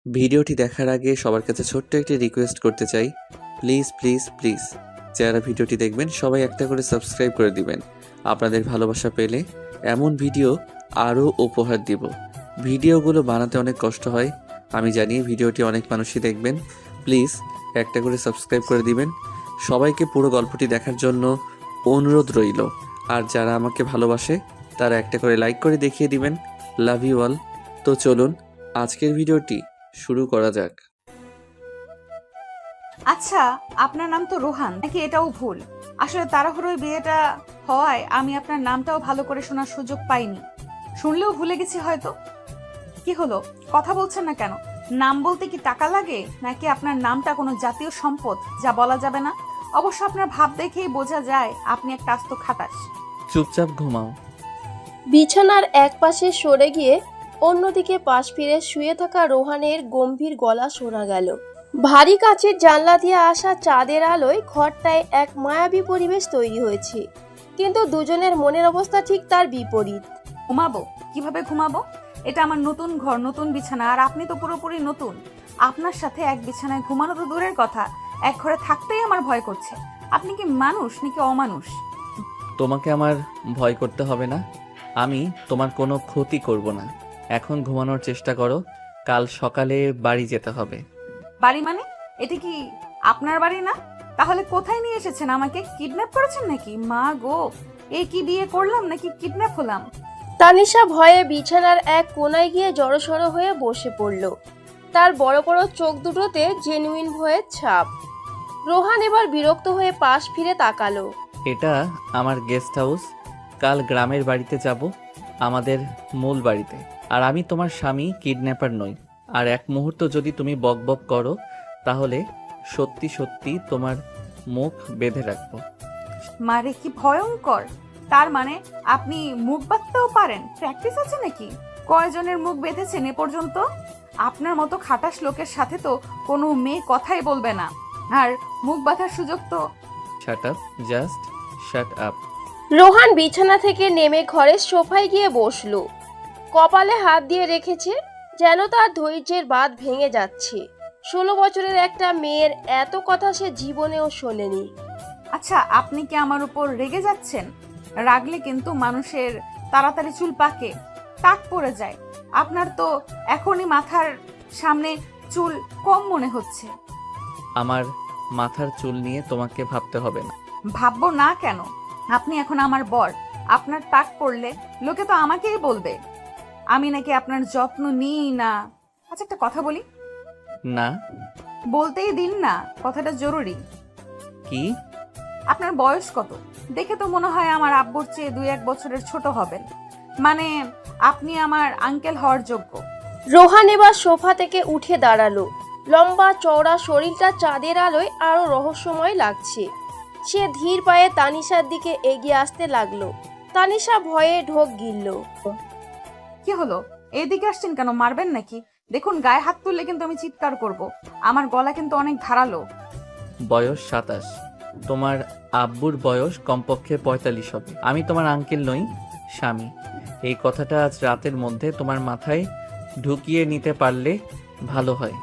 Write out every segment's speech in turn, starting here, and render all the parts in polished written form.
ভিডিওটি দেখার আগে সবার কাছে ছোট্ট একটি রিকোয়েস্ট করতে চাই, প্লিজ প্লিজ প্লিজ যারা ভিডিওটি দেখবেন সবাই একটা করে সাবস্ক্রাইব করে দিবেন। আপনাদের ভালোবাসা পেলে এমন ভিডিও আরও উপহার দিব। ভিডিওগুলো বানাতে অনেক কষ্ট হয়, আমি জানি। ভিডিওটি অনেক মানুষই দেখবেন, প্লিজ একটা করে সাবস্ক্রাইব করে দিবেন। সবাইকে পুরো গল্পটি দেখার জন্য অনুরোধ রইল। আর যারা আমাকে ভালোবাসে তারা একটা করে লাইক করে দেখিয়ে দিবেন। Love you all. তো চলুন আজকের ভিডিওটি শুরু করা যাক। আচ্ছা, আপনার নাম তো রোহান, নাকি এটাও ভুল? আসলে তাড়াহুড়োয় বিয়েটা হওয়ায় আমি আপনার নামটাও ভালো করে শোনার সুযোগ পাইনি। শুনলেও ভুলে গেছি হয়তো। কি হলো, কথা বলছেন না কেন? নাম বলতে কি টাকা লাগে, নাকি আপনার নামটা কোনো জাতীয় সম্পদ যা বলা যাবে না? অবশ্য আপনার ভাব দেখেই বোঝা যায় আপনি একটা আস্ত খাটাস। চুপচাপ ঘুমাও। বিছানার একপাশে সরে গিয়ে অন্যদিকে পাশ ফিরে শুয়ে থাকা রোহানের গম্ভীর গলা শোনা গেল। ভারী কাচের জানলা দিয়ে আসা চাঁদের আলোয় ঘরটায় এক মায়াবী পরিবেশ তৈরি হয়েছে, কিন্তু দুজনের মনের অবস্থা ঠিক তার বিপরীত। ঘুমাবো? কিভাবে ঘুমাবো? এটা আমার নতুন ঘর, নতুন বিছানা, আর আপনি তো পুরোপুরি নতুন। আপনার সাথে এক বিছানায় ঘুমানো তো দূরের কথা, এক ঘরে থাকতেই আমার ভয় করছে। আপনি কি মানুষ নাকি অমানুষ? তোমাকে আমার ভয় করতে হবে না, আমি তোমার কোনো ক্ষতি করব না। এখন ঘুমানোর চেষ্টা করো, কাল সকালে বাড়ি যেতে হবে। বাড়ি মানে? এটা কি আপনার বাড়ি না? তাহলে কোথায় নিয়ে এসেছেন আমাকে? কিডন্যাপ করেছেন নাকি? মা গো, এ কি বিয়ে করলাম নাকি কিডন্যাপ হলাম? তানিশা ভয়ে বিছানার এক কোণায় গিয়ে জড়সড় হয়ে বসে পড়ল। তার বড় বড় চোখ দুটোতে জেনুইন ভয়ের ছাপ। রোহান এবার বিরক্ত হয়ে পাশ ফিরে তাকালো। এটা আমার গেস্ট হাউস, কাল গ্রামের বাড়িতে যাব, আমাদের মূল বাড়িতে। আর আমি তোমার স্বামী, কিডন্যাপার নই। আর এক মুহূর্ত যদি তুমি বকবক করো তাহলে সত্যি সত্যি তোমার মুখ বেঁধে রাখবো। মারে কি ভয়ঙ্কর! তার মানে আপনি মুখ বাঁধতেও পারেন? প্র্যাকটিস আছে নাকি? কয়জনের মুখ বেঁধেছেন এ পর্যন্ত? আপনার মতো খাটাস লোকের সাথে তো কোনো মেয়ে কথাই বলবে না। আর মুখ বাঁধার সুযোগ তো... shut up, just shut up. Rohan বিছানা থেকে নেমে ঘরের সোফায় গিয়ে বসলো। কপালে হাত দিয়ে রেখেছে, যেন তার ধৈর্যের বাঁধ ভেঙে যাচ্ছে। 16 বছরের একটা মেয়ের এত কথা সে জীবনেও শোনেনি। আচ্ছা, আপনি কি আমার উপর রেগে যাচ্ছেন? রাগলে কিন্তু মানুষের তাড়াতাড়ি চুল পাকে, টাক পড়ে যায়। আপনার তো এখনই মাথার সামনে চুল কম মনে হচ্ছে। আমার মাথার চুল নিয়ে তোমাকে ভাবতে হবে না। ভাববো না কেন? আপনি এখন আমার বর। আপনার টাক পড়লে লোকে তো আমাকেই বলবে আমি নাকি আপনার যত্ন নিই না। আচ্ছা, একটা কথা বলি। না। বলতেই দিন না, কথাটা জরুরি। কি? আপনার বয়স কত? দেখে তো মনে হয় আমার আব্বুর চেয়ে 2-1 বছরের ছোট হবেন। মানে আপনি আমার আঙ্কেল হওয়ার যোগ্য। রোহান এবার সোফা থেকে উঠে দাঁড়ালো। লম্বা চওড়া শরীরটা চাঁদের আলোয় আরো রহস্যময় লাগছে। সে ধীর পায়ে তানিশার দিকে এগিয়ে আসতে লাগলো। তানিশা ভয়ে ঢোক গিলল। কি হলো, এইদিকে আসছেন কেন? মারবেন নাকি? দেখুন, গায়ে হাত তুললে কিন্তু আমি চিৎকার করব। আমার গলা কিন্তু অনেক ধারালো। বয়স 27, তোমার আব্বুর বয়স কমপক্ষে 45 হবে। আমি তোমার আঙ্কেল নই, স্বামী। এই কথাটা আজ রাতের মধ্যে তোমার মাথায় ঢুকিয়ে নিতে পারলে ভালো হয়।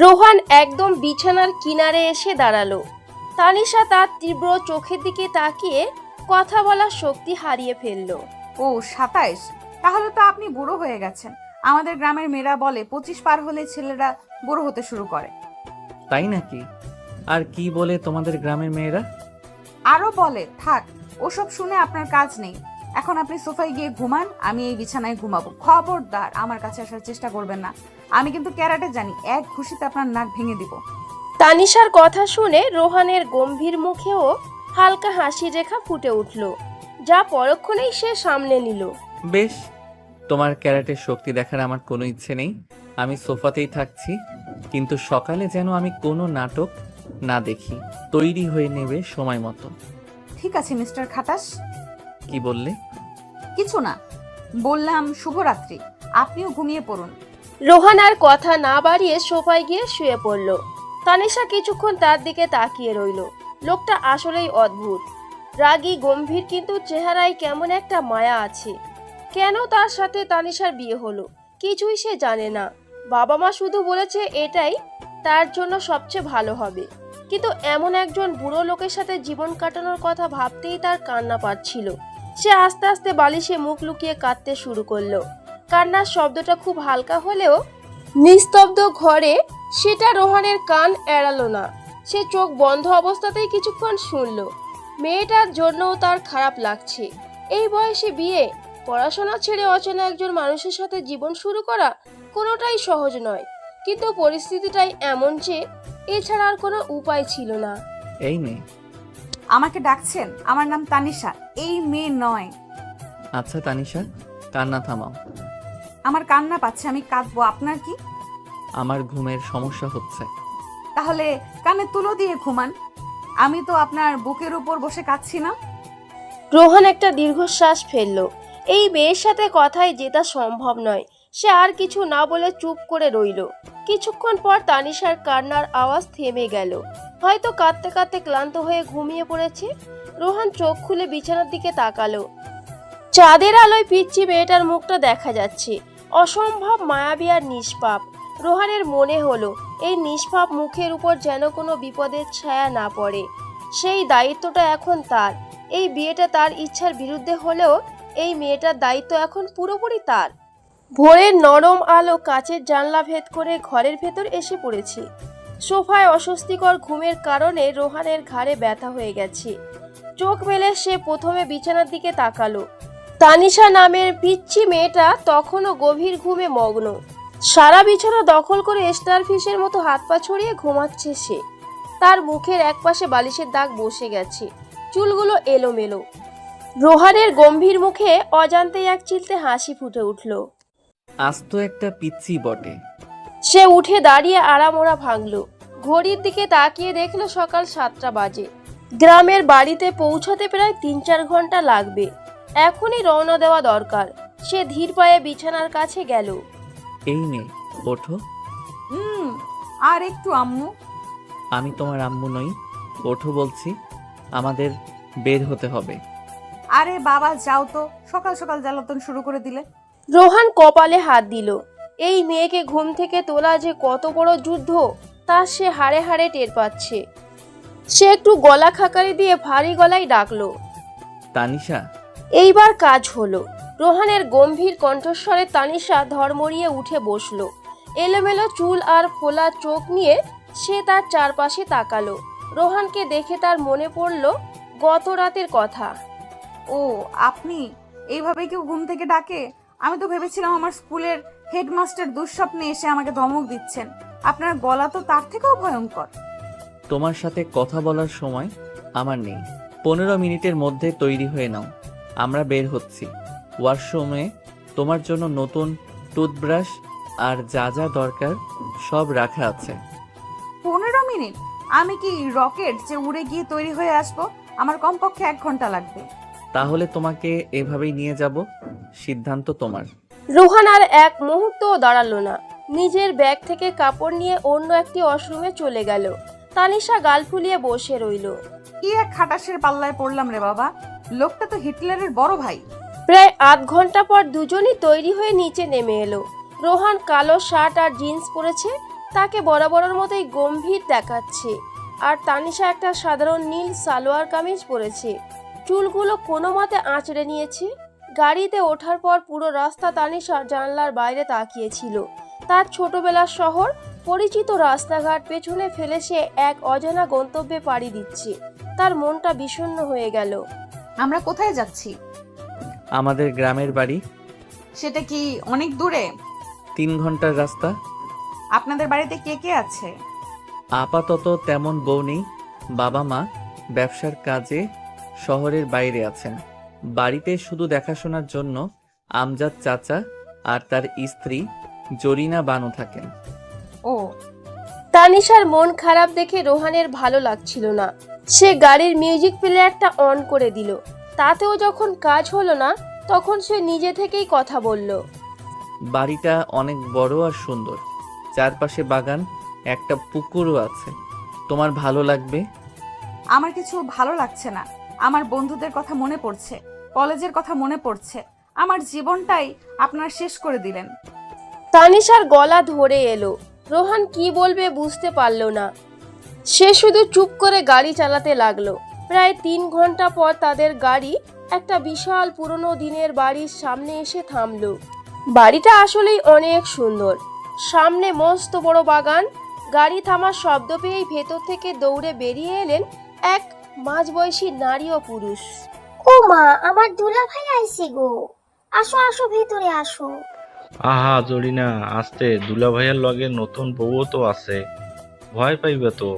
রোহান একদম বিছানার কিনারে এসে দাঁড়ালো। তানিশা তার তীব্র চোখের দিকে তাকিয়ে কথা বলার শক্তি হারিয়ে ফেলল। ও 27? তাহলে তো আপনি বুড়ো হয়ে গেছেন। আমাদের গ্রামের মেয়েরা বলে 25 পার হলে ছেলেরা বুড়ো হতে শুরু করে। তাই নাকি? আর কি বলে তোমাদের গ্রামের মেয়েরা? আরো বলে, থাক ওসব শুনে আপনার কাজ নেই। এখন আপনি সোফায় গিয়ে ঘুমান, আমি এই বিছানায় ঘুমাবো। খবরদার আমার কাছে আসার চেষ্টা করবেন না। আমি কিন্তু ক্যারাটে জানি, এক ঘুষিতে আপনার নাক ভেঙে দিব। তানিশার কথা শুনে রোহানের গম্ভীর মুখেও হালকা হাসি রেখা ফুটে উঠল, যা পরক্ষণেই সে সামলে নিল। বেশ, তোমার ক্যারাটের শক্তি দেখার আমার কোনো ইচ্ছে নেই। আমি সোফাতেই থাকছি, কিন্তু সকালে যেন আমি কোনো নাটক না দেখি। তৈরি হয়ে নেবে সময় মতো। ঠিক আছে মিস্টার খাটাস। কি বললে? কিছু না, বললাম শুভরাত্রি। আপনিও ঘুমিয়ে পড়ুন। রোহান আর কথা না বাড়িয়ে সোফায় গিয়ে শুয়ে পড়ল। তানিশা কিছুক্ষণ তার দিকে তাকিয়ে রইল। লোকটা আসলেই অদ্ভুত, রাগী গম্ভীর, কিন্তু চেহারায় কেমন একটা মায়া আছে। কেন তার সাথে তানিশার বিয়ে হলো কিছুই সে জানে না। বাবা মা শুধু বলেছে এটাই তার জন্য সবচেয়ে ভালো হবে, কিন্তু এমন একজন বুড়ো লোকের সাথে জীবন কাটানোর কথা ভাবতেই তার কান্না পাচ্ছিল। সে আস্তে আস্তে বালিশে মুখ লুকিয়ে কাঁদতে শুরু করলো। কান্নার শব্দটা খুব হালকা হলেও নিস্তব্ধ ঘরে সেটা রোহানের কান এড়ালো না। সে চোখ বন্ধ অবস্থাতেই কিছুক্ষণ শুনল। মেয়েটার জন্যও তার খারাপ লাগছে। এই বয়সে বিয়ে, পড়াশোনা ছেড়ে অচেনা একজন মানুষের সাথে জীবন শুরু করা কোনোটাই সহজ নয়, কিন্তু পরিস্থিতিটাই এমন যে এছাড়া আর কোনো উপায় ছিল না। এই মেয়ে। আমাকে ডাকছেন? আমার নাম তানিশা, এই মেয়ে নয়। আচ্ছা তানিশা, কান্না থামাও। আমার কান্না পাচ্ছে, আমি কাঁদবো, আপনার কি? আমার ঘুমের সমস্যা হচ্ছে। তাহলে কানে তুলো দিয়ে ঘুমান। আমি তো আপনার বুকের উপর বসে কাঁদছি না। রোহান একটা দীর্ঘশ্বাস ফেলল। এই মেয়ের সাথে কথায় জেতা সম্ভব নয়। সে আর কিছু না বলে চুপ করে রইল। কিছুক্ষণ পর তানিশার কান্নার আওয়াজ থেমে গেল। হয়তো কাঁদতে কাঁদতে ক্লান্ত হয়ে ঘুমিয়ে পড়েছে। রোহান চোখ খুলে বিছানার দিকে তাকালো। চাঁদের আলোয় পিচ্চি মেয়েটার মুখটা দেখা যাচ্ছে, অসম্ভব মায়াবী আর নিষ্পাপ। রোহানের মনে হলো এই নিষ্পাপ মুখের উপর যেন কোনো বিপদের ছায়া না পড়ে। সেই দায়িত্বটা এখন তার। এই বিয়েটা তার ইচ্ছার বিরুদ্ধে হলেও এই মেয়েটার দায়িত্ব এখন পুরোপুরি তার। ভোরের নরম আলো কাচের জানলা ভেদ করে ঘরের ভেতর এসে পড়েছে। সোফায় অস্বস্তিকর ঘুমের কারণে রোহানের ঘাড়ে ব্যথা হয়ে গেছে। চোখ মেলে সে প্রথমে বিছানার দিকে তাকালো। তানিশা নামের পিচ্চি মেয়েটা তখনও গভীর ঘুমে মগ্ন। সারা বিছানা দখল করে স্টারফিশের মতো হাত পা ছড়িয়ে ঘুমাচ্ছে সে। তার মুখের একপাশে বালিশের দাগ বসে গেছে, চুলগুলো এলোমেলো। রোহানের গম্ভীর মুখে অজান্তেই এক চিলতে হাসি ফুটে উঠল। আজ তো একটা পিচ্চি বটে। সে উঠে দাঁড়িয়ে আড়ামোড়া ভাঙল। ঘড়ির দিকে তাকিয়ে দেখল সকাল 7টা বাজে। গ্রামের বাড়িতে পৌঁছাতে প্রায় 3-4 ঘন্টা লাগবে। এখনই রওনা দেওয়া দরকার। সে ধীর পায়ে বিছানার কাছে গেল। এই মেয়ে, ওঠো। আর একটু আম্মু। আমি তোমার আম্মু নই, ওঠো বলছি। আমাদের বের হতে হবে। আরে বাবা যাও তো, সকাল সকাল জ্বালাতন শুরু করে দিলে। রোহান কপালে হাত দিল। এই মেয়েকে ঘুম থেকে তোলা যে কত বড় যুদ্ধ তা সে হাড়ে হাড়ে টের পাচ্ছে। সে একটু গলা খাকারি দিয়ে ভারী গলায় ডাকলো, তানিশা। এইবার কাজ হলো। রোহানের গম্ভীর কণ্ঠস্বরে তানিশা ধর্মড়িয়ে উঠে বসলো। এলোমেলো চুল আর ফোলা চোখ নিয়ে সে তার চারপাশে তাকালো। রোহানকে দেখে তার মনে পড়ল গত রাতের কথা। ও আপনি? এইভাবে কেউ ঘুম থেকে ডাকে? আমি তো ভেবেছিলাম আমার স্কুলের হেডমাস্টার দুঃস্বপ্নে এসে আমাকে ধমক দিচ্ছেন। আপনার গলা তো তার থেকেও ভয়ঙ্কর। তোমার সাথে কথা বলার সময় আমার নেই। 15 মিনিটের মধ্যে তৈরি হয়ে নাও, আমরা বের হচ্ছি। ওয়াশরুমে তোমার জন্য নতুন টুথব্রাশ আর যা যা দরকার সব রাখা আছে। 15 মিনিট? আমি কি রকেট যে উড়ে গিয়ে তৈরি হয়ে আসবো? আমার কমপক্ষে 1 ঘন্টা লাগবে। তাহলে তোমাকে এভাবেই নিয়ে যাব, সিদ্ধান্ত তোমার। রোহান আর এক মুহূর্তও দাঁড়ালো না। নিজের ব্যাগ থেকে কাপড় নিয়ে অন্য একটি ওয়াশরুমে চলে গেল। তানিশা গাল ফুলিয়ে বসে রইল। কি এক খাটাসের পাল্লায় পড়লাম রে বাবা, লোকটা তো হিটলারের বড় ভাই। প্রায় আধ ঘন্টা পর দুজনই তৈরি হয়ে নিচে নেমে এলো। রোহান কালো শার্ট আর জিন্স পরেছে, তাকে বরাবরের মতোই গম্ভীর দেখাচ্ছে। আর তানিশা একটা সাধারণ নীল সালোয়ার কামিজ পরেছে, চুলগুলো কোনো মতে আঁচড়ে নিয়েছে। গাড়িতে ওঠার পর পুরো রাস্তা তানিশা জানলার বাইরে তাকিয়েছিল। তার ছোটবেলার শহর, পরিচিত রাস্তাঘাট পেছনে ফেলে সে এক অজানা গন্তব্যে পাড়ি দিচ্ছে। তার মনটা বিষণ্ণ হয়ে গেল। আমরা কোথায় যাচ্ছি? আমাদের গ্রামের বাড়ি। সেটা কি অনেক দূরে? 3 ঘন্টার রাস্তা। আপনাদের বাড়িতে কে কে আছে? আপাতত তেমন বউ নেই। বাবা মা ব্যবসার কাজে শহরের বাইরে আছেন। বাড়িতে শুধু দেখাশোনার জন্য আমজাদ চাচা আর তার স্ত্রী জরিনা বানু থাকেন। ও। তানিশার মন খারাপ দেখে রোহানের ভালো লাগছিল না। সে গাড়ির মিউজিক প্লেয়ারটা অন করে দিল। তাতেও যখন কাজ হলো না তখন সে নিজে থেকেই কথা বলল। বাড়িটা অনেক বড় আর সুন্দর, চারপাশে বাগান, একটা পুকুরও আছে। তোমার ভালো লাগবে। আমার কিছু ভালো লাগছে না। আমার বন্ধুদের কথা মনে পড়ছে, কলেজের কথা মনে পড়ছে। আমার জীবনটাই আপনারা শেষ করে দিলেন। তানিশার গলা ধরে এলো। রোহান কি বলবে বুঝতে পারল না। সে শুধু চুপ করে গাড়ি চালাতে লাগলো। প্রায় 3 ঘন্টা পর তাদের গাড়ি একটা বিশাল পুরনো দিনের বাড়ির সামনে এসে থামলো। বাড়িটা আসলেই অনেক সুন্দর। সামনে মস্ত বড় বাগান। গাড়ি থামার শব্দ পেয়েই ভেতর থেকে দৌড়ে বেরিয়ে এলেন এক মাঝবয়সী নারী ও পুরুষ। ও মা, আমার দুলা ভাই আইছে গো। আসো আসো, ভেতরে আসো। আহা জরিনা, আস্তে, দুলা ভাইয়ের লগে নতুন বউও তো আছে, ভয় পাইবে তো।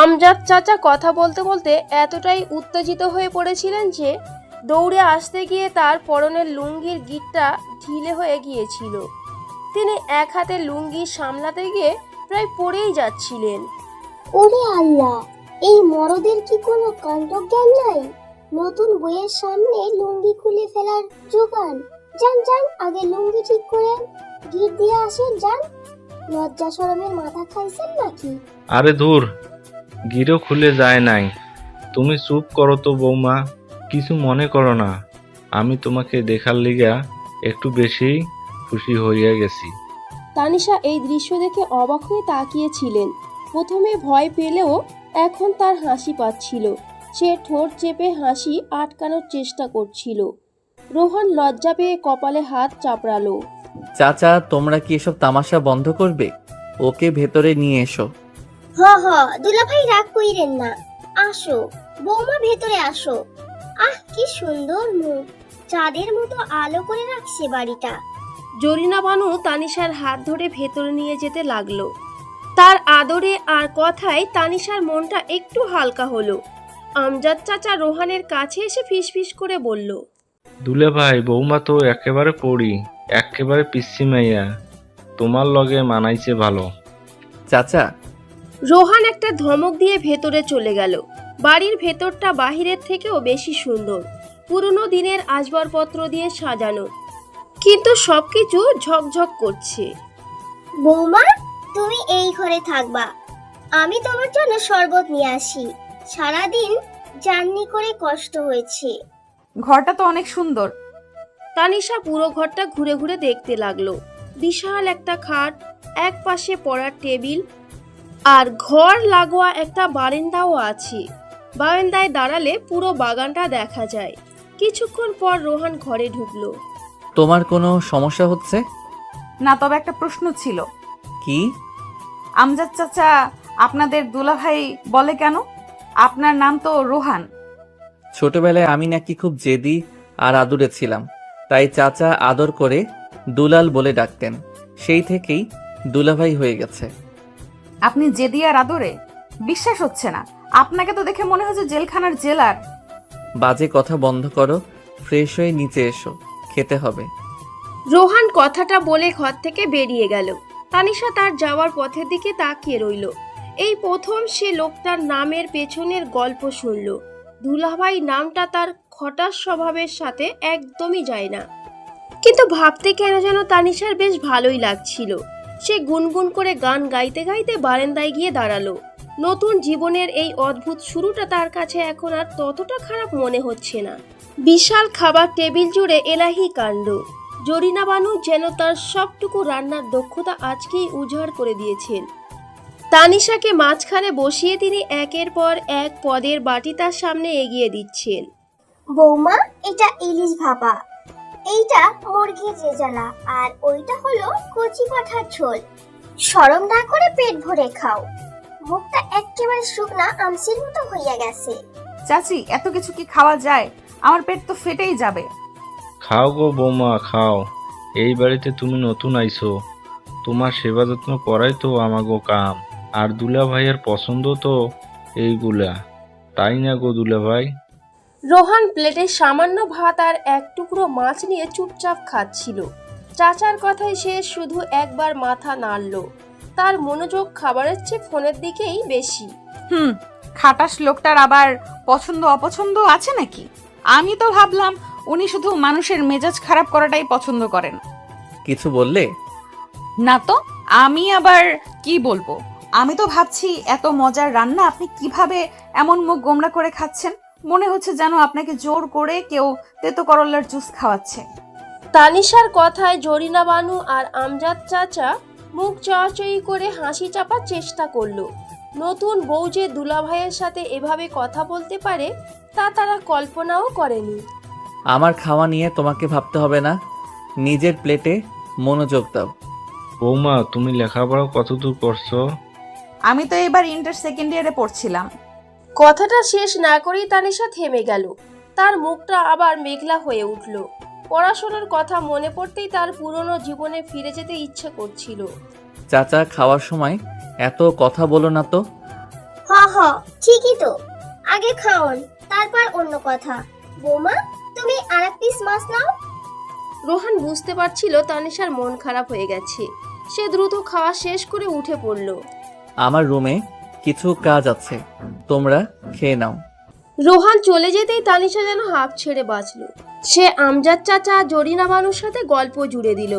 আমজাদ চাচা কথা বলতে বলতে এতটাই উত্তেজিত হয়ে পড়েছিলেন যে দৌড়ে আসতে গিয়ে তার পরনের লুঙ্গির গিঁটটা ঢিলে হয়ে গিয়েছিল। তিনি এক হাতে লুঙ্গি সামলাতে গিয়ে প্রায় পড়েই যাচ্ছিলেন। ওরে আল্লাহ, এই মরদের কি কোনো কাণ্ডজ্ঞান নাই? নতুন বইয়ের সামনে লুঙ্গি খুলে ফেলার জোগান। যান যান, আগে লুঙ্গি ঠিক করেন, গিট দিয়ে আসেন, যান। লজ্জা শরমের মাথা খাইছেন নাকি? আরে দূর, গিরো খুলে যায় নাই। তুমি চুপ করো তো বৌমা, কিছু মনে করো না। আমি তোমাকে দেখার লিগা একটু বেশি খুশি হইয়া গেছি। তানিশা এই দৃশ্য দেখে অবাক হয়ে তাকিয়েছিলেন। প্রথমে ভয় পেলেও এখন তার হাসি পাচ্ছিল। সে ঠোঁট চেপে হাসি আটকানোর চেষ্টা করছিল। রোহান লজ্জা পেয়ে কপালে হাত চাপড়ালো। চাচা, তোমরা কি এসব তামাশা বন্ধ করবে? ওকে ভেতরে নিয়ে এসো। হ হ, দুলা ভাই রাগ কইরেন না। আসো বৌমা, ভেতরে আসো। আহ, কি সুন্দর মুখ, চাঁদের মতো আলো করে রাখছে বাড়িটা। জরিনা বানু তানিশার হাত ধরে ভেতরে নিয়ে যেতে লাগলো। তার আদরে আর কথায় তানিশার মনটা একটু হালকা হলো। আমজাদ চাচা রোহানের কাছে এসে ফিসফিস করে বলল, দুলে ভাই, বৌমা তো একেবারে পড়ি, একেবারে পিচ্ছি মাইয়া, তোমার লগে মানাইছে ভালো। চাচা, রোহান একটা ধমক দিয়ে ভেতরে চলে গেল। বাড়ির ভেতরটা বাহিরের থেকেও বেশি সুন্দর। পুরনো দিনের আসবাবপত্র দিয়ে সাজানো, কিন্তু সবকিছু ঝকঝক করছে। বৌমা, তুমি এই ঘরে থাকবা, আমি তোমার জন্য শরবত নিয়ে আসি। সারাদিন জার্নি করে কষ্ট হয়েছে। ঘরটা তো অনেক সুন্দর। তানিশা পুরো ঘরটা ঘুরে ঘুরে দেখতে লাগলো। বিশাল একটা খাট, এক পাশে পড়ার টেবিল, আর ঘর লাগোয়া একটা বারান্দাও আছে। বারান্দায় দাঁড়ালে পুরো বাগানটা দেখা যায়। কিছুক্ষণ পর রোহান ঘরে ঢুকলো। তোমার কোনো সমস্যা হচ্ছে? না, তবে একটা প্রশ্ন ছিল। কি? আমজাদ চাচা আপনাদের দুলাভাই বলে কেন? আপনার নাম তো রোহান। ছোটবেলায় আমি নাকি খুব জেদি আর আদুরে ছিলাম, তাই চাচা আদর করে দুলাল বলে ডাকতেন। সেই থেকেই দুলাভাই হয়ে গেছে। আপনি জেদি আর আদরে? বিশ্বাস হচ্ছে না। আপনাকে তো দেখে মনে হচ্ছে জেলখানার জেলার। বাজে কথা বন্ধ করো, ফ্রেশ হয়ে নিচে এসো, খেতে হবে। রোহান কথাটা বলে ঘর থেকে বেরিয়ে গেল। তানিশা তার যাওয়ার পথের দিকে তাকিয়ে রইল। এই প্রথম সে লোকটার নামের পেছনের গল্প শুনল। দুলাভাই নামটা তার খটাস স্বভাবের সাথে একদমই যায় না, কিন্তু ভাবতে কেন যেন তানিশার বেশ ভালোই লাগছিল। সে গুনগুন করে গান গাইতে গাইতে বারান্দায় গিয়ে দাঁড়ালো। নতুন জীবনের এই অদ্ভুত শুরুটা তার কাছে এখন আর ততটা খারাপ মনে হচ্ছে না। বিশাল খাবার টেবিল জুড়ে এলাহি কাণ্ড। জরিনা বানু যেন তার সবটুকু রান্নার দক্ষতা আজকেই উজাড় করে দিয়েছেন। তানিশাকে মাঝখানে বসিয়ে তিনি একের পর এক পদের বাটি তার সামনে এগিয়ে দিচ্ছেন। বৌমা, এটা ইলিশ ভাপা, এইটা মুরগির রেজালা, আর ওইটা হলো কচি পাঠার ঝোল। শরম না করে পেট ভরে খাও। মুখটা একেবারে শুকনা আমসির মতো হইয়া গেছে। চাচি, এত কিছু কি খাওয়া যায়? আমার পেট তো ফেটেই যাবে। খাও গো বৌমা, খাও। এই বাড়িতে তুমি নতুন আইছো, তোমার সেবা যত্ন করাই তো আমাগো কাম। আর দুলা ভাইয়ের পছন্দ তো এইগুলা, তাই না গো দুলা ভাই? রোহান প্লেটে সামান্য ভাত আর এক টুকরো মাছ নিয়ে চুপচাপ খাচ্ছিল। চাচার কথায় সে শুধু একবার মাথা নাড়ল। তার মনোযোগ খাবারের চেয়ে ফোনের দিকেই বেশি। খাটাস লোকটার আবার পছন্দ অপছন্দ আছে নাকি? আমি তো ভাবলাম উনি শুধু মানুষের মেজাজ খারাপ করাটাই পছন্দ করেন। কিছু বললে? না তো, আমি আবার কি বলবো? আমি তো ভাবছি এত মজার রান্না আপনি কিভাবে এমন মুখ গোমড়া করে খাচ্ছেন। মনে হচ্ছে যেন আপনাকে জোর করে কেউ তেতো করল্লার জুস খাওয়াচ্ছে। তানিশার কথায় জরিনা বানু আর আমজাদ চাচা মুখ চাওয়াচাই করে হাসি চাপার চেষ্টা করলো। নতুন বউ যে দুলাভাইয়ের সাথে এভাবে কথা বলতে পারে তা তারা কল্পনাও করেনি। আমার খাওয়া নিয়ে তোমাকে ভাবতে হবে না, নিজের প্লেটে মনোযোগ দাও। বৌমা, তুমি লেখাপড়া কতদূর করছো? আমি তো এবার ইন্টার সেকেন্ড ইয়ারে পড়ছিলাম। কথাটা শেষ না করেই তানিশা থেমে গেল। তার মুখটা আবার মেঘলা হয়ে উঠল। পড়াশোনার কথা মনে পড়তেই তার পুরনো জীবনে ফিরে যেতে ইচ্ছে করছিল। চাচা, খাওয়ার সময় এত কথা বলো না তো। হ ঠিকই তো, আগে খাওন তারপর অন্য কথা। বৌমা, তুমি আরেক পিস মাছ নাও। রোহান বুঝতে পারছিল তানিশার মন খারাপ হয়ে গেছে। সে দ্রুত খাওয়া শেষ করে উঠে পড়ল। আমার রুমে কিছু কাজ আছে, তোমরা খেয়ে নাও। রোহান চলে যেতেই তানিশা যেন হাঁপ ছেড়ে বাঁচল। সে আমজাদ চাচা জরিনা বানুর সাথে গল্প জুড়ে দিল।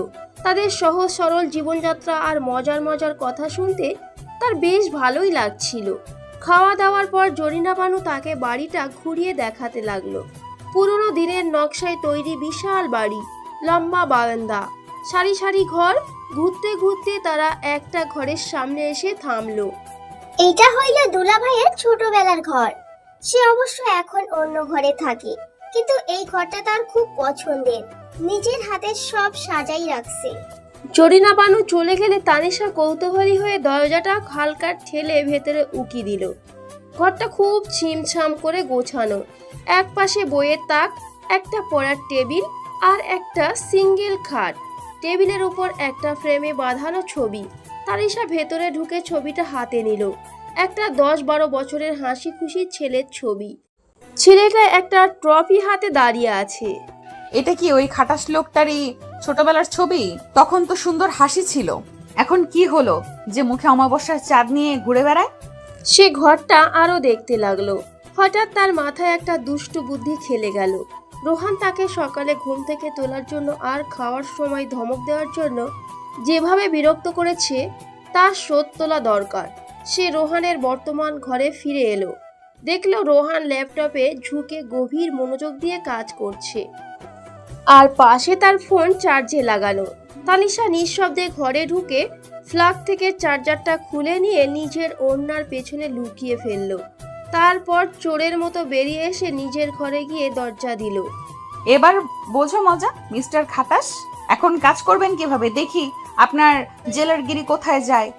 তাদের সহজ সরল জীবনযাত্রা আর মজার মজার কথা শুনতে তার বেশ ভালোই লাগছিল। খাওয়া দাওয়ার পর জরিনা বানু তাকে বাড়িটা ঘুরিয়ে দেখাতে লাগলো। পুরনো দিনের নকশায় তৈরি বিশাল বাড়ি, লম্বা বারান্দা, সারি সারি ঘর। ঘুরতে ঘুরতে তারা একটা ঘরের সামনে এসে থামলো। এইটা হইল দুলাভাইয়ের ছোটবেলার ঘর। সে অবশ্য এখন অন্য ঘরে থাকে, কিন্তু এই ঘরটা তার খুব পছন্দের। নিজের হাতে সব সাজাই রাখছে। জরিনা বানু চলে গেলে তানিশা কৌতূহলী হয়ে দরজাটা হালকা ঠেলে ভেতরে উকি দিল। ঘরটা খুব ছিমছাম করে গোছানো। এক পাশে বইয়ের তাক, একটা পড়ার টেবিল আর একটা সিঙ্গেল খাট। টেবিলের উপর একটা ফ্রেমে বাঁধানো ছবি। তানিশা ভেতরে ঢুকে ছবিটা হাতে নিল। একটা 10-12 বছরের হাসি খুশি ছেলের ছবি। ছেলেটা একটা ট্রফি হাতে দাঁড়িয়ে আছে। এটা কি ওই খাটাস লোকটারই ছোটবেলার ছবি? তখন তো সুন্দর হাসি ছিল, এখন কি হলো যে মুখে অমাবস্যার চাঁদ নিয়ে ঘুরে বেড়ায়? সে ঘরটা আরো দেখতে লাগলো। হঠাৎ তার মাথায় একটা দুষ্টু বুদ্ধি খেলে গেল। রোহান তাকে সকালে ঘুম থেকে তোলার জন্য আর খাওয়ার সময় ধমক দেওয়ার জন্য যেভাবে বিরক্ত করেছে তার শোধ তোলা দরকার। সে রোহানের বর্তমান ঘরে ফিরে এলো। দেখলো রোহান ল্যাপটপে ঝুঁকে গভীর মনোযোগ দিয়ে কাজ করছে, আর পাশে তার ফোন চার্জে লাগানো। তানিশা নিঃশব্দে ঘরে ঢুকে ফ্লাগ থেকে চার্জারটা খুলে নিয়ে নিজের ওড়নার পেছনে লুকিয়ে ফেলল। তারপর চোরের মতো বেরিয়ে এসে নিজের ঘরে গিয়ে দরজা দিল। এবার বোঝো মজা মিস্টার খাটাস, এখন কাজ করবেন কিভাবে দেখি আপনার জেলারগিরি কোথায় যায়।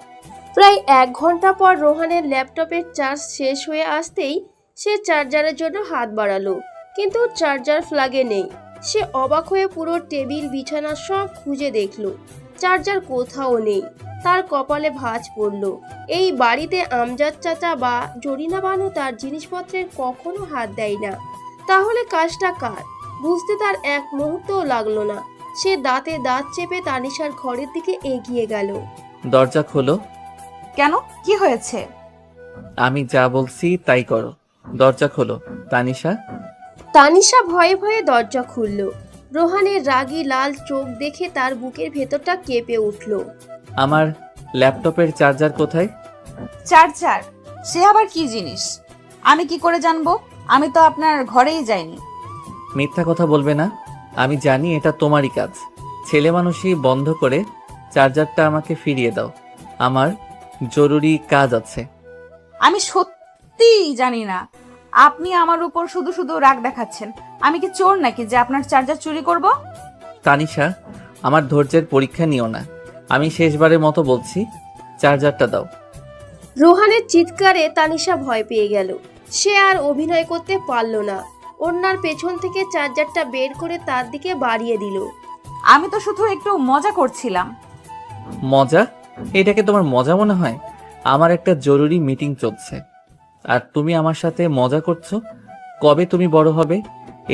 প্রায় 1 ঘন্টা পর রোহানের ল্যাপটপের চার্জ শেষ হয়ে আসতেই সে চার্জারের জন্য হাত বাড়ালো, কিন্তু চার্জার ফ্লাগে নেই। সে অবাক হয়ে পুরো টেবিল বিছানা সব খুঁজে দেখলো, চার্জার কোথাও নেই। তার কপালে ভাঁজ পড়ল। এই বাড়িতে আমজাদ চাচা বা জরিনা বানু তার জিনিসপত্রের কখনো হাত দেয় না। তাহলে কাজটা কার বুঝতে তার এক মুহূর্তও লাগলো না। সে দাঁতে দাঁত চেপে তানিশার ঘরের দিকে এগিয়ে গেল। দরজা খোলো। কেন, কি হয়েছে? আমি যা বলছি তাই করো। দরজা খোলো তানিশা। তানিশা ভয়ে ভয়ে দরজা খুলল। রোহানের রাগী লাল চোখ দেখে তার বুকের ভেতরটা কেঁপে উঠল। আমার ল্যাপটপের চার্জার কোথায়? চার্জার? সে আবার কি জিনিস? আমি কি করে জানবো? আমি তো আপনার ঘরেই যাইনি। মিথ্যা কথা বলবে না, আমি জানি এটা তোমারই কাজ। ছেলে মানুষই বন্ধ করে চার্জারটা আমাকে ফিরিয়ে দাও, আমার জরুরি কাজ আছে। আমি সত্যিই জানি না, আপনি আমার উপর শুধু শুধু রাগ দেখাচ্ছেন। আমি কি চোর নাকি যে আপনার চার্জার চুরি করব? তানিশা, আমার ধৈর্যের পরীক্ষা নিও না। আমি শেষবারের মতো বলছি, চার্জারটা দাও। রোহানের চিৎকারে তানিশা ভয় পেয়ে গেল। সে আর অভিনয় করতে পারল না। ওড়নার পেছন থেকে চার্জারটা বের করে তার দিকে বাড়িয়ে দিল। আমি তো শুধু একটু মজা করছিলাম। মজা? এটাকে তোমার মজা মনে হয়? আমার একটা জরুরি মিটিং চলছে আর তুমি আমার সাথে মজা করছো। কবে তুমি বড় হবে?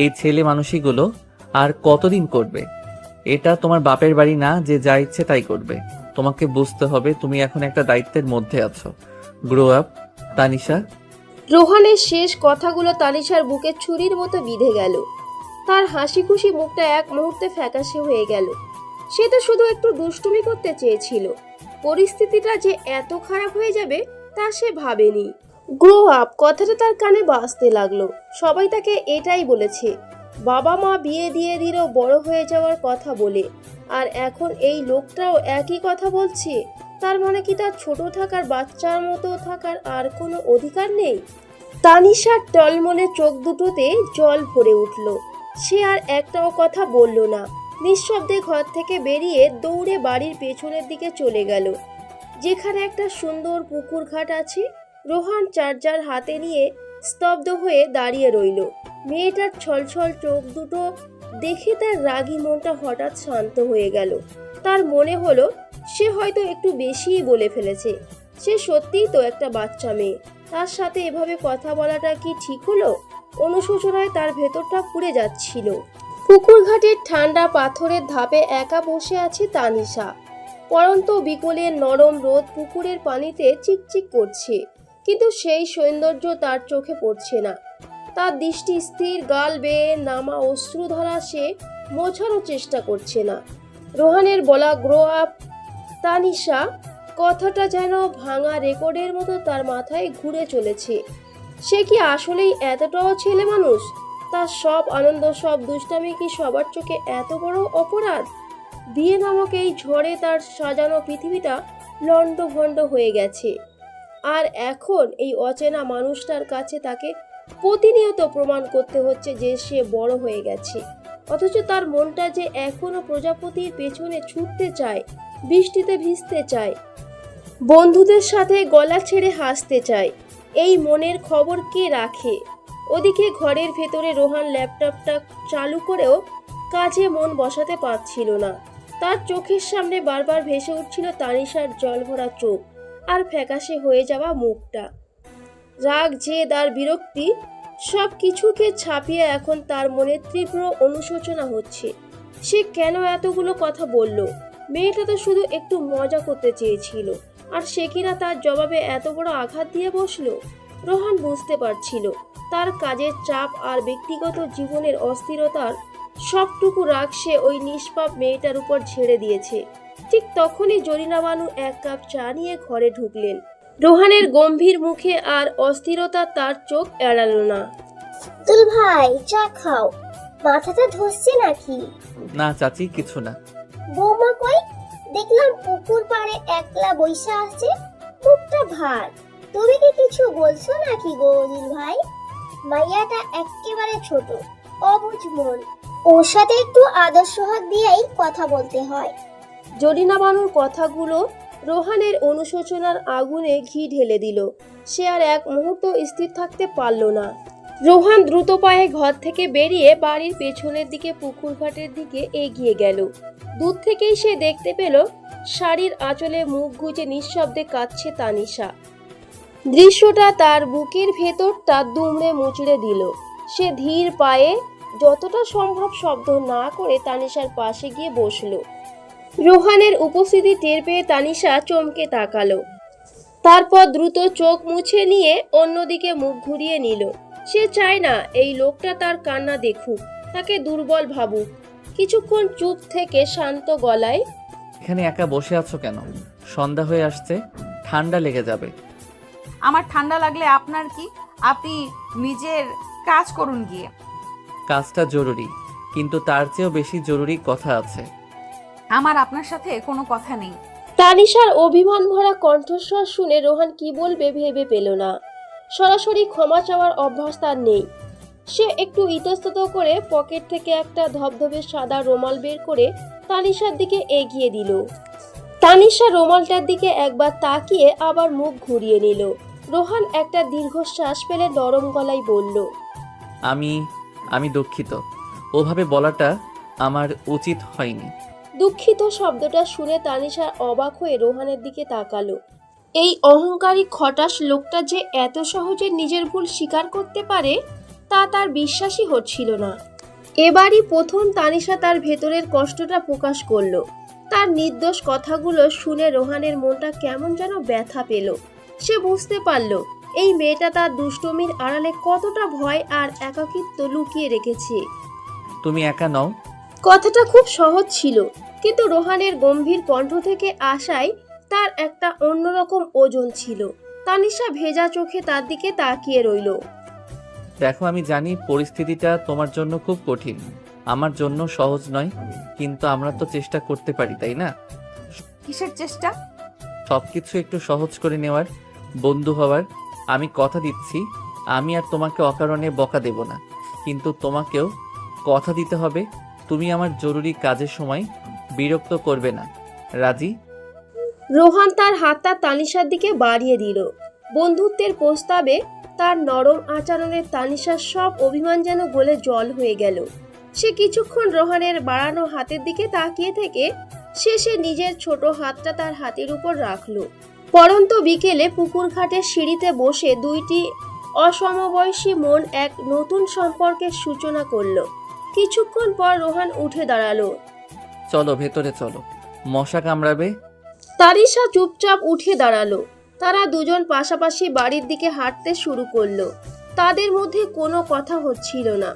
এই ছেলে মানুষগুলো আর কতদিন করবে? এটা তোমার বাপের বাড়ি না যে যা ইচ্ছে তাই করবে। তোমাকে বুঝতে হবে তুমি এখন একটা দায়িত্বের মধ্যে আছো। Grow up Tanisha. রোহানের শেষ কথাগুলো তানিশার বুকে ছুরির মতো বিঁধে গেল। তার হাসি খুশি মুখটা এক মুহূর্তে ফ্যাকাশে হয়ে গেল। সে তো শুধু একটু দুষ্টুমি করতে চেয়েছিল। পরিস্থিতিটা যে এত খারাপ হয়ে যাবে তা সে ভাবেনি। গ্রো আপ কথাটা তার কানে বাজতে লাগলো। সবাই তাকে এটাই বলেছে, বাবা মা বিয়ে দিয়ে দিল বড় হয়ে যাওয়ার কথা বলে, আর এখন এই লোকটাও একই কথা বলছে। তার মানে কি তার ছোট থাকার বাচ্চার মতো থাকার আর কোনো অধিকার নেই? তানিশার টলমলে চোখ দুটোতে জল ভরে উঠল। সে আর একটাও কথা বলল না, নিঃশব্দে ঘর থেকে বেরিয়ে দৌড়ে বাড়ির পেছনের দিকে চলে গেল, যেখানে একটা সুন্দর পুকুর ঘাট আছে। রোহান চার্জার হাতে নিয়ে স্তব্ধ হয়ে দাঁড়িয়ে রইল। মেয়েটার ছলছল চোখ দুটো দেখে তার রাগী মনটা হঠাৎ শান্ত হয়ে গেল। তার মনে হলো সে হয়তো একটু বেশিই বলে ফেলেছে। সে সত্যিই তো একটা বাচ্চা মেয়ে, তার সাথে এভাবে কথা বলাটা কি ঠিক হলো? অনুশোচনায় তার ভেতরটা পুড়ে যাচ্ছিল। পুকুর ঘাটের ঠান্ডা পাথরের ধাপে একা বসে আছে তানিশা। পরন্ত বিকেলের নরম রোদ পুকুরের পানিতে চিকচিক করছে, কিন্তু সেই সৌন্দর্য তার চোখে পড়ছে না। তার দৃষ্টি স্থির, গাল বেয়ে নামা অশ্রুধারা সে মোছানোর চেষ্টা করছে না। রোহানের বলা গ্রো আপ তানিশা কথাটা যেন ভাঙা রেকর্ডের মতো তার মাথায় ঘুরে চলেছে। সে কি আসলেই এতটাও ছেলে মানুষ? তার সব আনন্দ, সব দুষ্টামি কি সবার চোখে এত বড় অপরাধ? বিয়ে নামক এই ঝড়ে তার সাজানো পৃথিবীটা লণ্ডভণ্ড হয়ে গেছে, আর এখন এই অচেনা মানুষটার কাছে তাকে প্রতিনিয়ত প্রমাণ করতে হচ্ছে যে সে বড় হয়ে গেছে। অথচ তার মনটা যে এখনো প্রজাপতির পেছনে ছুটতে চায়, বৃষ্টিতে ভিজতে চায়, বন্ধুদের সাথে গলা ছেড়ে হাসতে চায়। এই মনের খবর কে রাখে? ওদিকে ঘরের ভেতরে রোহান ল্যাপটপটা চালু করেও কাজে মন বসাতে পারছিল না। তার চোখের সামনে বারবার ভেসে উঠছিল তানিশার জলভরা চোখ আর ফ্যাকাশে হয়ে যাওয়া মুখটা। রাগ, জেদ আর বিরক্তি সব কিছুকে ছাপিয়ে এখন তার মনে তীব্র অনুশোচনা হচ্ছে। সে কেন এতগুলো কথা বলল? মেয়েটা তো শুধু একটু মজা করতে চেয়েছিল, আর সে কিনা তার জবাবে এত বড় আঘাত দিয়ে বসলো। রোহান বুঝতে পারছিল তার কাজের চাপ আর ব্যক্তিগত জীবনের অস্থিরতার সবটুকু রাগ সে ওই নিষ্পাপ মেয়েটার উপর ঝেড়ে দিয়েছে। ঠিক তখনই জরিনা বানু এক কাপ চা নিয়ে ঘরে ঢুকলেন। রোহানের গম্ভীর মুখে আর অস্থিরতা তার চোখ এড়ালো না। তুল ভাই চা খাও, মাথাটা ধরছে নাকি? না চাচি, কিছু না। বৌমা কই? দেখলাম পুকুর পাড়ে একলা বৈশা আছে, মুখটা ভার। তুমি কি কিছু বলছো নাকি গো দুল ভাই? মাইয়াটা একেবারে ছোট, অবুঝ মন, ওর সাথে একটু আদর সোহাগ দিয়েই কথা বলতে হয়। জরিনা বানুর কথাগুলো রোহানের অনুশোচনার আগুনে ঘি ঢেলে দিল। সে আর এক মুহূর্ত স্থির থাকতে পারল না। রোহান দ্রুত পায়ে ঘর থেকে বেরিয়ে বাড়ির পেছনের দিকে পুকুর ঘাটের দিকে এগিয়ে গেল। দূর থেকেই সে দেখতে পেল শাড়ির আঁচলে মুখ গুজে নিঃশব্দে কাঁদছে তানিশা। দৃশ্যটা তার বুকের ভেতরটা দুমড়ে মুচড়ে দিল। সে ধীর পায়ে যতটা সম্ভব শব্দ না করে তানিশার পাশে গিয়ে বসলো। রোহানের উপস্থিতি টের পেয়ে তানিশা চমকে তাকালো, তারপর দ্রুত চোখ মুছে নিয়ে অন্যদিকে মুখ ঘুরিয়ে নিল। সে চায় না এই লোকটা তার কান্না দেখুক, তাকে দুর্বল ভাবুক। কিছুক্ষণ চুপ থেকে শান্ত গলায়, এখানে একা বসে আছো কেন? সন্ধ্যা হয়ে আসছে, ঠান্ডা লেগে যাবে। আমার ঠান্ডা লাগলে আপনার কি? আপনি নিজের কাজ করুন গিয়ে। কাজটা জরুরি, কিন্তু তার চেয়েও বেশি জরুরি কথা আছে। আমার আপনার সাথে কোনো কথা নেই। তানিশার অভিমান ভরা কণ্ঠস্বর শুনে রোহান কি বলবে ভেবে পেল না। সরাসরি ক্ষমা চাওয়ার অভ্যাস তার নেই। সে একটু ইতস্তত করে পকেট থেকে একটা ধবধবে সাদা রুমাল বের করে তানিশার দিকে এগিয়ে দিল। তানিশা রুমালটার দিকে একবার তাকিয়ে আবার মুখ ঘুরিয়ে নিল। রোহান একটা দীর্ঘশ্বাস ফেলে নরম গলায় বলল, আমি দুঃখিত। ওভাবে বলাটা আমার উচিত হয়নি। দুঃখিত শব্দটা শুনে তানিশা অবাক হয়ে রোহানের দিকে তাকালো। এই অহংকারী খটাস লোকটা যে এত সহজে নিজের ভুল স্বীকার করতে পারে তা তার বিশ্বাসই হচ্ছিল না। এবারই প্রথম তানিশা তার ভেতরের কষ্টটা প্রকাশ করলো। তার নির্দোষ কথাগুলো শুনে রোহানের মনটা কেমন যেন ব্যথা পেল। সে বুঝতে পারল এই মেয়েটা তার দুষ্টমির আড়ালে কতটা ভয় আর একাকিত্ব লুকিয়ে রেখেছে। তুমি একা নও। কথাটা খুব সহজ ছিল, কিন্তু রোহানের গম্ভীর কণ্ঠ থেকে আসায় তার একটা অন্যরকম ওজন ছিল। তানিশা ভেজা চোখে তার দিকে তাকিয়ে রইল। দেখো, আমি জানি পরিস্থিতিটা তোমার জন্য খুব কঠিন, আমার জন্য সহজ নয়, কিন্তু আমরা তো চেষ্টা করতে পারি, তাই না? কিসের চেষ্টা? সবকিছু একটু সহজ করে নেওয়ার, বন্ধু হওয়ার। আমি কথা দিচ্ছি, আমি আর তোমাকে অকারণে বকা দেব না, কিন্তু তোমাকেও কথা দিতে হবে তুমি আমার জরুরি কাজের সময় বিরক্ত করবে না। রাজি? রোহান তার হাতটা তানিশার দিকে বাড়িয়ে দিল। বন্ধুত্বের প্রস্তাবে তার নরম আচরণে তানিশার সব অভিমান যেন গলে জল হয়ে গেল। সে কিছুক্ষণ রোহানের বাড়ানো হাতের দিকে তাকিয়ে থেকে শেষে নিজের ছোট হাতটা তার হাতের উপর রাখলো। পরন্ত বিকেলে পুকুর ঘাটের সিঁড়িতে বসে দুইটি অসমবয়সী মন এক নতুন সম্পর্কের সূচনা করলো। কিছুক্ষণ পর রোহান উঠে দাঁড়ালো। চলো ভেতরে চলো, মশা কামড়াবে। তানিশা চুপচাপ উঠে দাঁড়ালো। তারা দুজন পাশাপাশি বাড়ির দিকে হাঁটতে শুরু করলো। তাদের মধ্যে কোনো কথা হচ্ছিল না,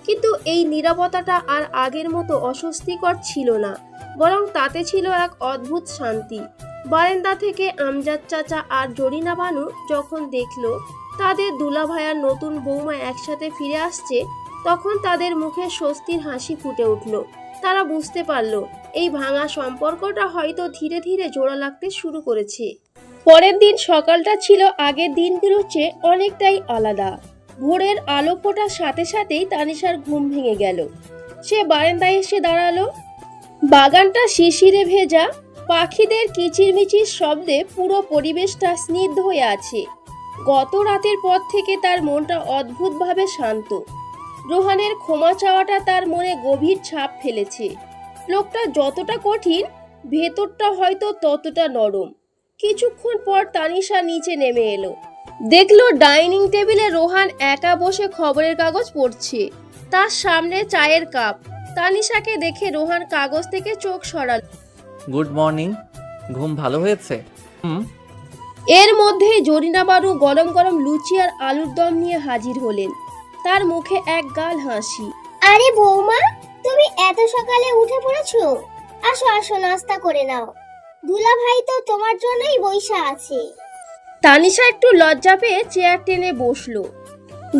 কিন্তু এই নীরবতাটা আর আগের মতো অস্বস্তিকর ছিল না, বরং তাতে ছিল এক অদ্ভুত শান্তি। বারান্দা থেকে আমজাদ চাচা আর জরিনা বানু যখন দেখলো তাদের দুলাভাইয়ার নতুন বৌমা একসাথে ফিরে আসছে, তখন তাদের মুখে স্বস্তির হাসি ফুটে উঠল। তারা বুঝতে পারল এই ভাঙা সম্পর্কটা হয়তো ধীরে ধীরে জোড়া লাগতে শুরু করেছে। পরের দিন সকালটা ছিল আগের দিনগুলোর চেয়ে অনেকটাই আলাদা। ভোরের আলো ফোটার সাথে সাথেই তানিশার ঘুম ভেঙে গেল। সে বারান্দায় এসে দাঁড়ালো। বাগানটা শিশিরে ভেজা, পাখিদের কিচিরমিচির শব্দে পুরো পরিবেশটা স্নিগ্ধ হয়ে আছে। গত রাতের পর থেকে তার মনটা অদ্ভুতভাবে শান্ত। রোহানের ক্ষমা চাওয়াটা তার মনে গভীর ছাপ ফেলেছে। লোকটা যতটা কঠিন, ভেতরটা হয়তো ততটা নরম। কিছুক্ষণ পর তানিশা নিচে নেমে এলো। দেখলো ডাইনিং টেবিলে রোহান একা বসে খবরের কাগজ পড়ছে, তার সামনে চায়ের কাপ। তানিশাকে দেখে রোহান কাগজ থেকে চোখ সরাল। গুড মর্নিং, ঘুম ভালো হয়েছে? এর মধ্যেই জরিনা বানু গরম গরম লুচি আর আলুর দম নিয়ে হাজির হলেন। তার মুখে এক গাল হাসি। আরে বৌমা, তুমি এত সকালে উঠে পড়েছো? আসো আসো, নাস্তা করে নাও। দুলা ভাই তো তোমার জন্যই বইসা আছে। তানিশা একটু লজ্জা পেয়ে চেয়ার টেনে বসলো।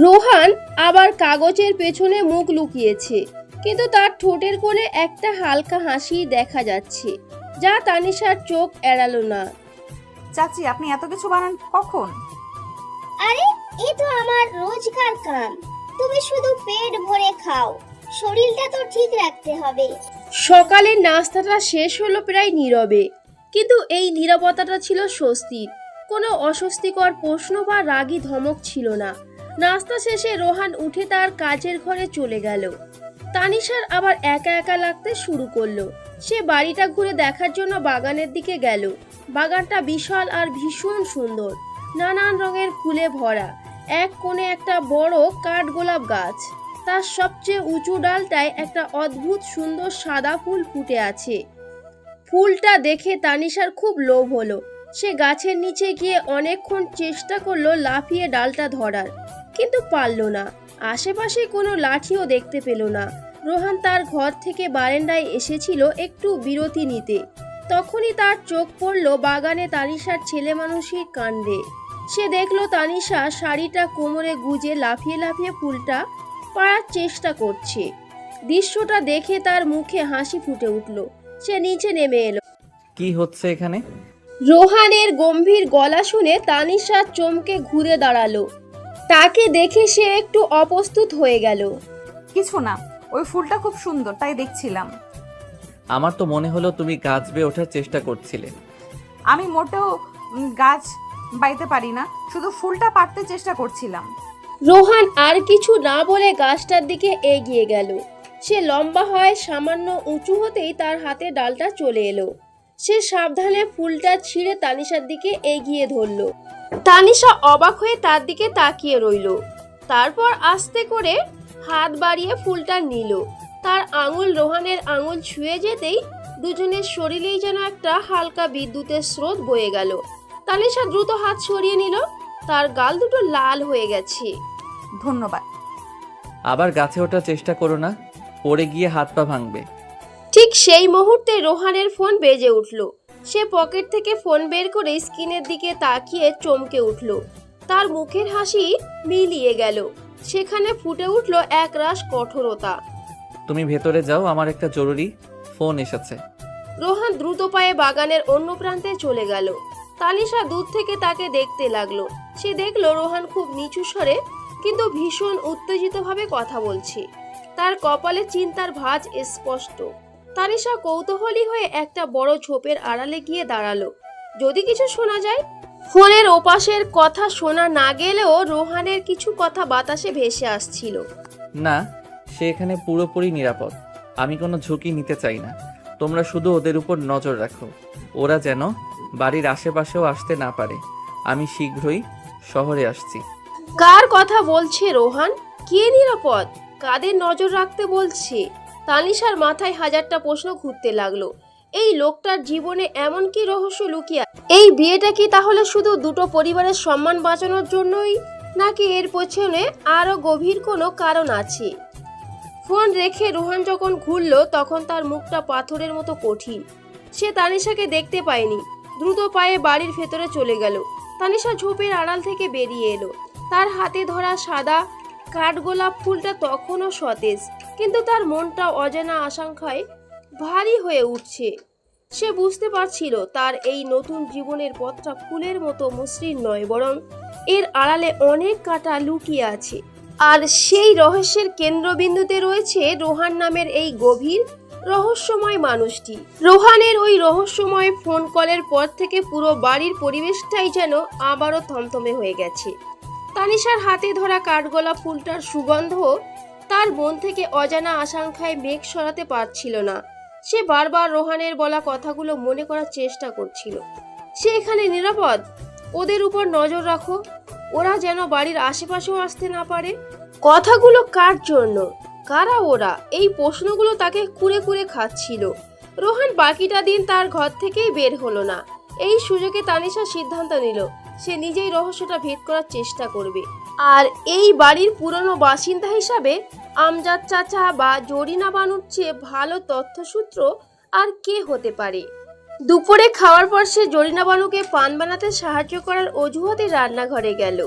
রোহান আবার কাগজের পেছনে মুখ লুকিয়েছে, কিন্তু তার ঠোঁটের কোণে একটা হালকা হাসি দেখা যাচ্ছে, যা তানিশার চোখ এড়ালো না। চাচি, আপনি এত কিছু বানান কখন? আরে এই তো আমার রোজকার কাম। তুমি শুধু পেট ভরে খাও, শরীরটা তো ঠিক রাখতে হবে। সকালের নাস্তাটা শেষ হলো প্রায় নীরবে, কিন্তু এই নীরবতাটা ছিল স্বস্তির। কোনো অস্বস্তিকর প্রশ্ন বা রাগী ধমক ছিল না। নাস্তা শেষে রোহান উঠে তার কাজের ঘরে চলে গেল। তানিশার আবার একা একা লাগতে শুরু করলো। সে বাড়িটা ঘুরে দেখার জন্য বাগানের দিকে গেল। বাগানটা বিশাল আর ভীষণ সুন্দর, নানান রঙের ফুলে ভরা। এক কোণে একটা বড় কাঠগোলাপ গাছ, তার সবচেয়ে উঁচু ডালটায় একটা অদ্ভুত সুন্দর সাদা ফুল ফুটে আছে। ফুলটা দেখে তানিশার খুব লোভ হলো। সে গাছের নিচে গিয়ে অনেকক্ষণ চেষ্টা করলো লাফিয়ে ডালটা ধরার, কিন্তু পারল না। আশেপাশে কোনো লাঠিও দেখতে পেল না। রোহান তার ঘর থেকে বারান্দায় এসেছিল একটু বিরতি নিতে, তখনই তার চোখ পড়ল বাগানে তানিশার ছেলে মানুষের কাণ্ডে। সে দেখলো তানিশা শাড়িটা কোমরে গুজে লাফিয়ে লাফিয়ে ফুলটা পাড়ার চেষ্টা করছে। দৃশ্যটা দেখে তার মুখে হাসি ফুটে উঠল। সে নিচে নেমে এলো। কি হচ্ছে এখানে? রোহানের গম্ভীর গলা শুনে তানিশা চমকে ঘুরে দাঁড়ালো। তাকে দেখে সে একটু অপ্রস্তুত হয়ে গেল। কিছু না, ওই ফুলটা খুব সুন্দর তাই দেখছিলাম। আমার তো মনে হলো তুমি গাছ বেয়ে ওঠার চেষ্টা করছিলে। আমি মোটেও গাছ বাইতে পারি না, শুধু ফুলটা পাড়তে চেষ্টা করছিলাম। রোহান আর কিছু না বলে গাছটার দিকে এগিয়ে গেল। সে লম্বা হয়, সামান্য উঁচু হতেই তার হাতে ডালটা চলে এলো। সে সাবধানে ফুলটা ছিঁড়ে তানিশার দিকে এগিয়ে ধরল। তানিশা অবাক হয়ে তার দিকে তাকিয়ে রইল। তারপর আস্তে করে হাত বাড়িয়ে ফুলটা নিল। তার আঙুল রোহানের আঙুল ছুঁয়ে যেতেই দুজনের শরীরেই যেন একটা হালকা বিদ্যুতের স্রোত বয়ে গেল। তানিশা দ্রুত হাত সরিয়ে নিল। তার গাল দুটো লাল হয়ে গেছে। ধন্যবাদ। আবার গাছে ওঠার চেষ্টা করো না, পড়ে গিয়ে হাত পা ভাঙবে। ঠিক সেই মুহূর্তে রোহানের ফোন বেজে উঠল। সে পকেট থেকে ফোন বের করে স্ক্রিনের দিকে তাকিয়ে চমকে উঠল। তার মুখের হাসি মিলিয়ে গেল। সেখানে ফুটে উঠল একরাশ কঠোরতা। তুমি ভেতরে যাও, আমার একটা জরুরি ফোন এসেছে। রোহান দ্রুত পায়ে বাগানের অন্য প্রান্তে চলে গেল। তানিশা দূর থেকে তাকে দেখতে লাগলো। সে দেখলো রোহান খুব নিচু স্বরে কিন্তু ভীষণ উত্তেজিতভাবে কথা বলছে। তার কপালে চিন্তার ভাঁজ স্পষ্ট। তানিশা কৌতূহলী হয়ে একটা বড় ঝোপের আড়ালে গিয়ে দাঁড়ালো, যদি কিছু শোনা যায়। ফোনের ওপাশের কথা শোনা না গেলেও রোহানের কিছু কথা বাতাসে ভেসে আসছিল। না, সে এখানে পুরোপুরি নিরাপদ। আমি কোনো ঝুঁকি নিতে চাই না। তোমরা শুধু ওদের উপর নজর রাখো, ওরা যেন বাড়ির আশেপাশেও আসতে না পারে। আমি শীঘ্রই শহরে আসছি। কার কথা বলছে রোহান? কে নিরাপদ? কাদের নজর রাখতে বলছে? তানিশার মাথায় হাজারটা প্রশ্ন ঘুরতে লাগলো। এই লোকটার জীবনে এমন কি রহস্য লুকিয়ে? এই বিয়েটা কি তাহলে শুধু দুটো পরিবারের সম্মান বাঁচানোর জন্যই, নাকি এর পেছনে আরো গভীর কোনো কারণ আছে? ফোন রেখে রোহান যখন ঘুরল তখন তার মুখটা পাথরের মতো কঠিন। সে তানিশাকে দেখতে পায়নি। দ্রুত পায়ে বাড়ির ভেতরে চলে গেল। তানিশা ঝোপের আড়াল থেকে বেরিয়ে এলো। তার হাতে ধরা সাদা কাঠগোলাপ ফুলটা তখনও সতেজ, কিন্তু তার মনটা অজানা আশঙ্কায় ভারী হয়ে উঠছে। সে বুঝতে পারছিল তার এই নতুন জীবনের পথটা ফুলের মতো মসৃণ নয়, বরং এর আড়ালে অনেক কাঁটা লুকিয়ে আছে। আর সেই রহস্যের কেন্দ্রবিন্দুতে রয়েছে রোহান নামের এই গভীর রহস্যময় মানুষটি। রোহানের ওই রহস্যময় ফোন কলের পর থেকে পুরো বাড়ির পরিবেশটাই যেন আবারও থমথমে হয়ে গেছে। তানিশার হাতে ধরা কাঠগোলাপ ফুলটার সুগন্ধ তার মন থেকে অজানা আশঙ্কায় মেঘ সরাতে পারছিল না। সে বারবার রোহানের বলা কথাগুলো মনে করার চেষ্টা করছিল। সে এখানে নিরাপদ, ওদের উপর নজর রাখো, ওরা যেন বাড়ির আশেপাশেও আসতে না পারে। কথাগুলো কার জন্য? কারা ওরা? এই প্রশ্নগুলো তাকে কুরে কুরে খাচ্ছিল। রোহান বাকিটা দিন তার ঘর থেকেই বের হলো না। এই সুযোগে তানিশা সিদ্ধান্ত নিল সে নিজেই রহস্যটা ভেদ করার চেষ্টা করবে। আর এই বাড়ির পুরনো বাসিন্দা হিসাবে আমজাদ চাচা বা জরিনা বানুর চেয়ে ভালো তথ্যসূত্র আর কে হতে পারে? দুপুরে খাওয়ার পর সে জরিনা বানুকে পান বানাতে সাহায্য করার অজুহাতে রান্নাঘরে গেল।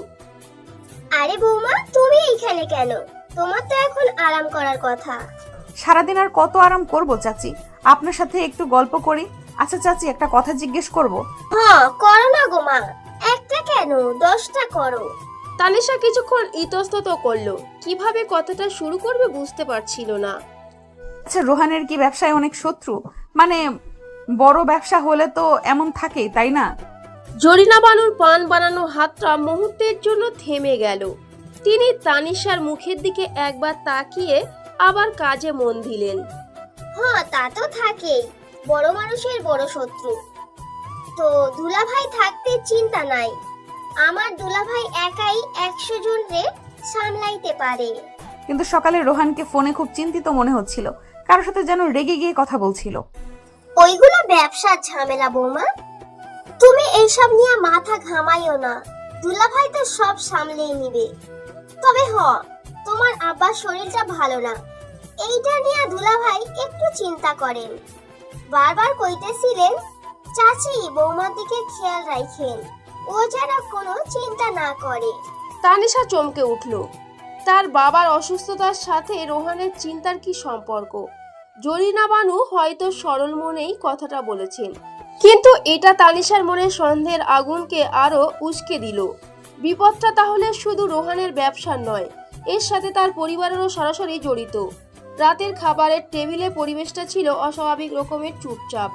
আরে বৌমা, তুমি এইখানে কেন? তোমার তো এখন আরাম করার কথা। সারাদিন আর কত আরাম করব চাচি, আপনার সাথে একটু গল্প করি। আচ্ছা চাচি, একটা কথা জিজ্ঞেস করব। হ্যাঁ, করো না গো মা। একটা কেন, 10টা করো। তানিশা কিছুক্ষণ ইতস্তত করলো। কিভাবে কথাটা শুরু করবে বুঝতে পারছিল না। আচ্ছা, রোহানের কি ব্যবসায় অনেক শত্রু? মানে বড় ব্যবসা হলে তো এমন থাকেই, তাই না? জরিনা বানুর পান বানানো হাতটা মুহূর্তের জন্য থেমে গেল। তিনি তানিশার মুখের দিকে একবার তাকিয়ে আবার কাজে মন দিলেন। হ্যাঁ, তা তো থাকেই। বড় মানুষের বড় শত্রু। তো দুলাভাই থাকতে চিন্তা নাই। আমার দুলাভাই একাই 100 জনরে সামলাইতে পারে। কিন্তু সকালে রোহানকে ফোনে খুব চিন্তিত মনে হচ্ছিল, কারোর সাথে যেন রেগে গিয়ে কথা বলছিল। ওইগুলো ব্যবসার ঝামেলা বৌমা, তুমি এইসব নিয়ে মাথা ঘামাইও না। দুলাভাই তো সব সামলেই নিবে। তবে তোমার আব্বার শরীরটা ভালো না, এইটা নিয়ে দুলাভাই একটু চিন্তা করেন। বারবার কইতেছিলেন চাচি বৌমার দিকে খেয়াল রাখেন, ও যেন কোনো চিন্তা না করে। তানিশা চমকে উঠল। তার বাবার অসুস্থতার সাথে রোহানের চিন্তার কি সম্পর্ক? জরিনা বানু হয়তো সরল মনেই কথাটা বলেছেন, কিন্তু এটা তানিশার মনে সন্দেহের আগুনকে আরো উস্কে দিল। বিপদটা তাহলে শুধু রোহানের ব্যবসার নয়, এর সাথে তার পরিবারেরও সরাসরি জড়িত। রাতের খাবারের টেবিলে পরিবেশটা ছিল অস্বাভাবিক রকমের চুপচাপ।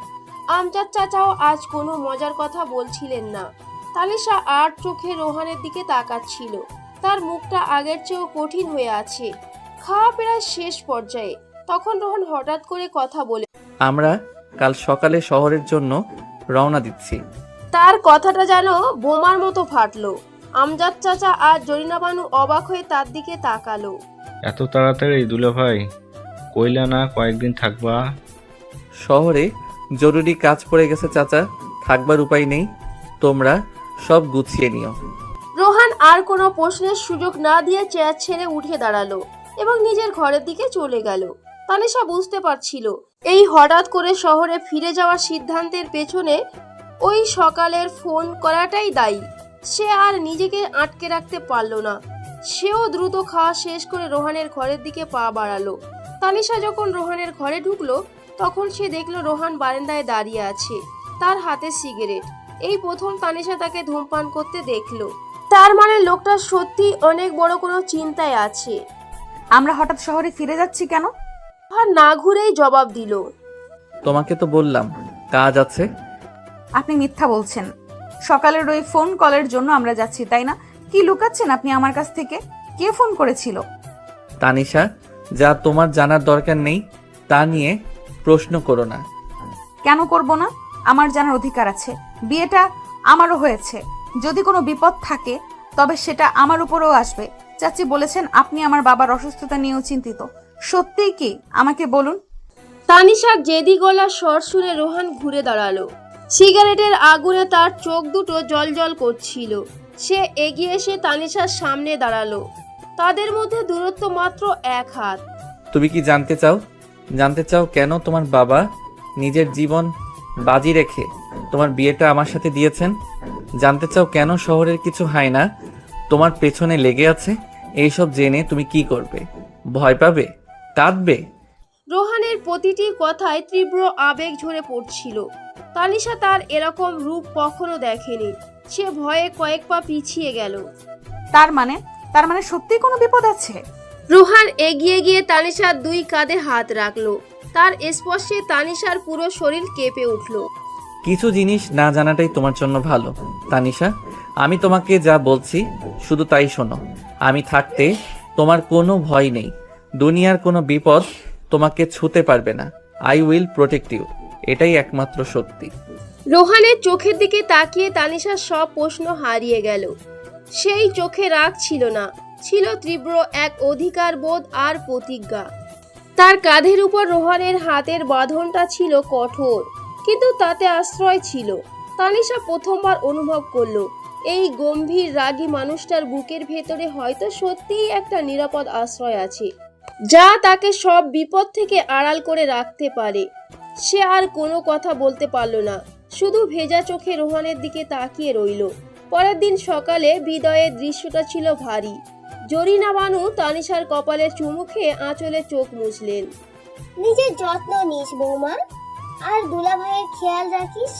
আমজাদ চাচাও আজ কোনো মজার কথা বলছিলেন না। তানিশা আর চোখে রোহানের দিকে তাকাচ্ছিল। তার মুখটা আগের চেয়েও কঠিন হয়ে আছে। খাওয়া প্রায় শেষ পর্যায়ে তখন রোহান হঠাৎ করে কথা বলে, আমরা কাল সকালে শহরের জন্য রওনা দিচ্ছি। তার কথাটা যেন বোমার মতো ফাটলো। আমজাদ চাচা আর জরিনা বানু অবাক হয়ে তার দিকে তাকালো। এত তাড়াতাড়ি দুলাভাই? কইলা না কয়েকদিন থাকবা? শহরে জরুরি কাজ পড়ে গেছে চাচা, থাকবার উপায় নেই। তোমরা সব গুছিয়ে নিও। রোহান আর কোনো প্রশ্নের সুযোগ না দিয়ে চেয়ার ছেড়ে উঠে দাঁড়ালো এবং নিজের ঘরের দিকে চলে গেল। তানিশা বুঝতে পারছিল এই হঠাৎ করে শহরে ফিরে যাওয়ার সিদ্ধান্তের পেছনে ওই সকালের ফোন করাটাই দায়ী। সে আর নিজেকে আটকে রাখতে পারল না। সেও দ্রুত খাওয়া শেষ করে রোহানের ঘরের দিকে পা বাড়ালো। তানিশা যখন রোহানের ঘরে ঢুকলো তখন সে দেখলো রোহান বারান্দায় দাঁড়িয়ে আছে, তার হাতে সিগারেট। এই প্রথম তানিশা তাকে ধূমপান করতে দেখলো। তার মানে লোকটা সত্যি অনেক বড় কোনো চিন্তায় আছে। আমরা হঠাৎ শহরে ফিরে যাচ্ছি কেন? রোহান না ঘুরেই জবাব দিল। তোমাকে তো বললাম কাজ আছে। আপনি মিথ্যা বলছেন। সকালের ওই ফোন কলের জন্য আমরা যাচ্ছি, তাই না? কি লুকাচ্ছেন আপনি আমার কাছ থেকে? কে ফোন করেছিল? তানিশা, যা তোমার জানার দরকার নেই তা নিয়ে প্রশ্ন করো না। কেন করব না? আমার জানার অধিকার আছে। বিয়েটা আমারও হয়েছে। যদি কোনো বিপদ থাকে তবে সেটা আমার উপরেও আসবে। চাচি বলেছেন আপনি আমার বাবার অসুস্থতা নিয়েও চিন্তিত। সত্যিই কি? আমাকে বলুন। তানিশার জেদি গলার স্বর শুনে রোহান ঘুরে দাঁড়ালো। সিগারেটের আগুনে তার চোখ দুটো জ্বলজ্বল করছিল। সে এগিয়ে এসে তানিশার সামনে দাঁড়ালো। তাদের মধ্যে দূরত্ব মাত্র 1 হাত। তুমি কি জানতে চাও? জানতে চাও কেন তোমার বাবা নিজের জীবন বাজি রেখে তোমার বিয়েটা আমার সাথে দিয়েছেন? জানতে চাও কেন শহরের কিছু হায়না তোমার পেছনে লেগে আছে? এইসব জেনে তুমি কি করবে? ভয় পাবে? কাঁদবে? রোহানের প্রতিটি কথায় তীব্র আবেগ ঝরে পড়ছিল। তানিশা তার এরকম রূপ কখনো দেখেনি। সে ভয়ে কয়েক পা পিছিয়ে গেল। তার মানে সত্যিই কোনো বিপদ আছে? রোহান এগিয়ে গিয়ে তানিশার 2 কাঁধে হাত রাখলো। তার স্পর্শে তানিশার পুরো শরীর কেঁপে উঠল। কিছু জিনিস না জানাটাই তোমার জন্য ভালো তানিশা। আমি তোমাকে যা বলছি শুধু তাই শোনো। আমি থাকতে তোমার কোনো ভয় নেই। দুনিয়ার কোনো বিপদ তোমাকে ছুঁতে পারবে না। I will protect you. এটাই একমাত্র সত্যি। রোহানের চোখের দিকে তাকিয়ে তানিশার সব প্রশ্ন হারিয়ে গেল। সেই চোখে রাগ ছিল না, ছিল তীব্র এক অধিকার বোধ আর প্রতিজ্ঞা। তার কাঁধের উপর রোহানের হাতের বাঁধনটা ছিল কঠোর, কিন্তু তাতে আশ্রয় ছিল। তানিশা প্রথমবার অনুভব করলো এই গম্ভীর রাগী মানুষটার বুকের ভেতরে হয়তো সত্যিই একটা নিরাপদ আশ্রয় আছে, যা তাকে সব বিপদ থেকে আড়াল করে রাখতে পারে। সে আর কোনো কথা বলতে পারল না, শুধু ভেজা চোখে রোহানের দিকে তাকিয়ে রইল। পরের দিন সকালে বিদায়ের দৃশ্যটা ছিল ভারী। জরিনা বানু তানিশার কপালে চুমু খেয়ে আঁচলে চোখ মুছলেন। নিজের যত্ন নিস বৌমা, আর দুলা ভাইয়ের খেয়াল রাখিস।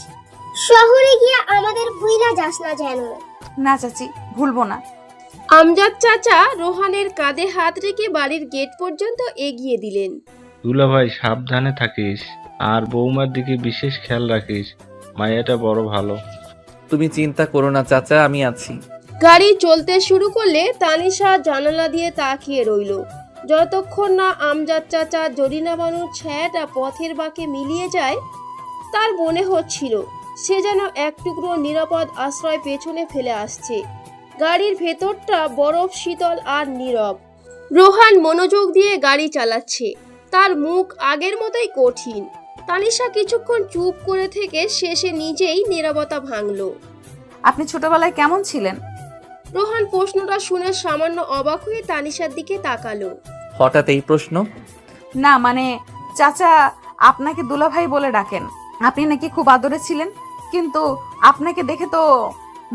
শহরে গিয়ে আমাদের ভুইলা যাস না যেন। না চাচি, ভুলবো না। আমজাদ চাচা রোহানের কাঁধে হাত রেখে বাড়ির গেট পর্যন্ত এগিয়ে দিলেন। দুলাভাই সাবধানে থাকিস, আর বৌমার দিকে বিশেষ খেয়াল রাখিস। মায়াটা বড় ভালো। তুমি চিন্তা করো না চাচা, আমি আছি। গাড়ি চলতে শুরু করলে তানিশা জানালা দিয়ে তাকিয়ে রইল। যতক্ষণ না আমজাদ চাচা জরিনা বানুর ছায়াটা পথের বাঁকে মিলিয়ে যায়, তার মনে হচ্ছিল সে যেন এক টুকরো নিরাপদ আশ্রয় পেছনে ফেলে আসছে। গাড়ির ভেতরটা বরফ শীতল আর নীরব। রোহান মনোযোগ দিয়ে গাড়ি চালাচ্ছে, তার মুখ আগের মতোই কঠিন। তানিশা কিছুক্ষণ চুপ করে থেকে শেষে নিজেই নীরবতা ভাঙল। আপনি ছোটবেলায় কেমন ছিলেন? রোহান প্রশ্নটা শুনে সামান্য অবাক হয়ে তানিশার দিকে তাকালো। হঠাৎ এই প্রশ্ন? না মানে চাচা আপনাকে দুলাভাই বলে ডাকেন। আপনি নাকি খুব আদরে ছিলেন, কিন্তু আপনাকে দেখে তো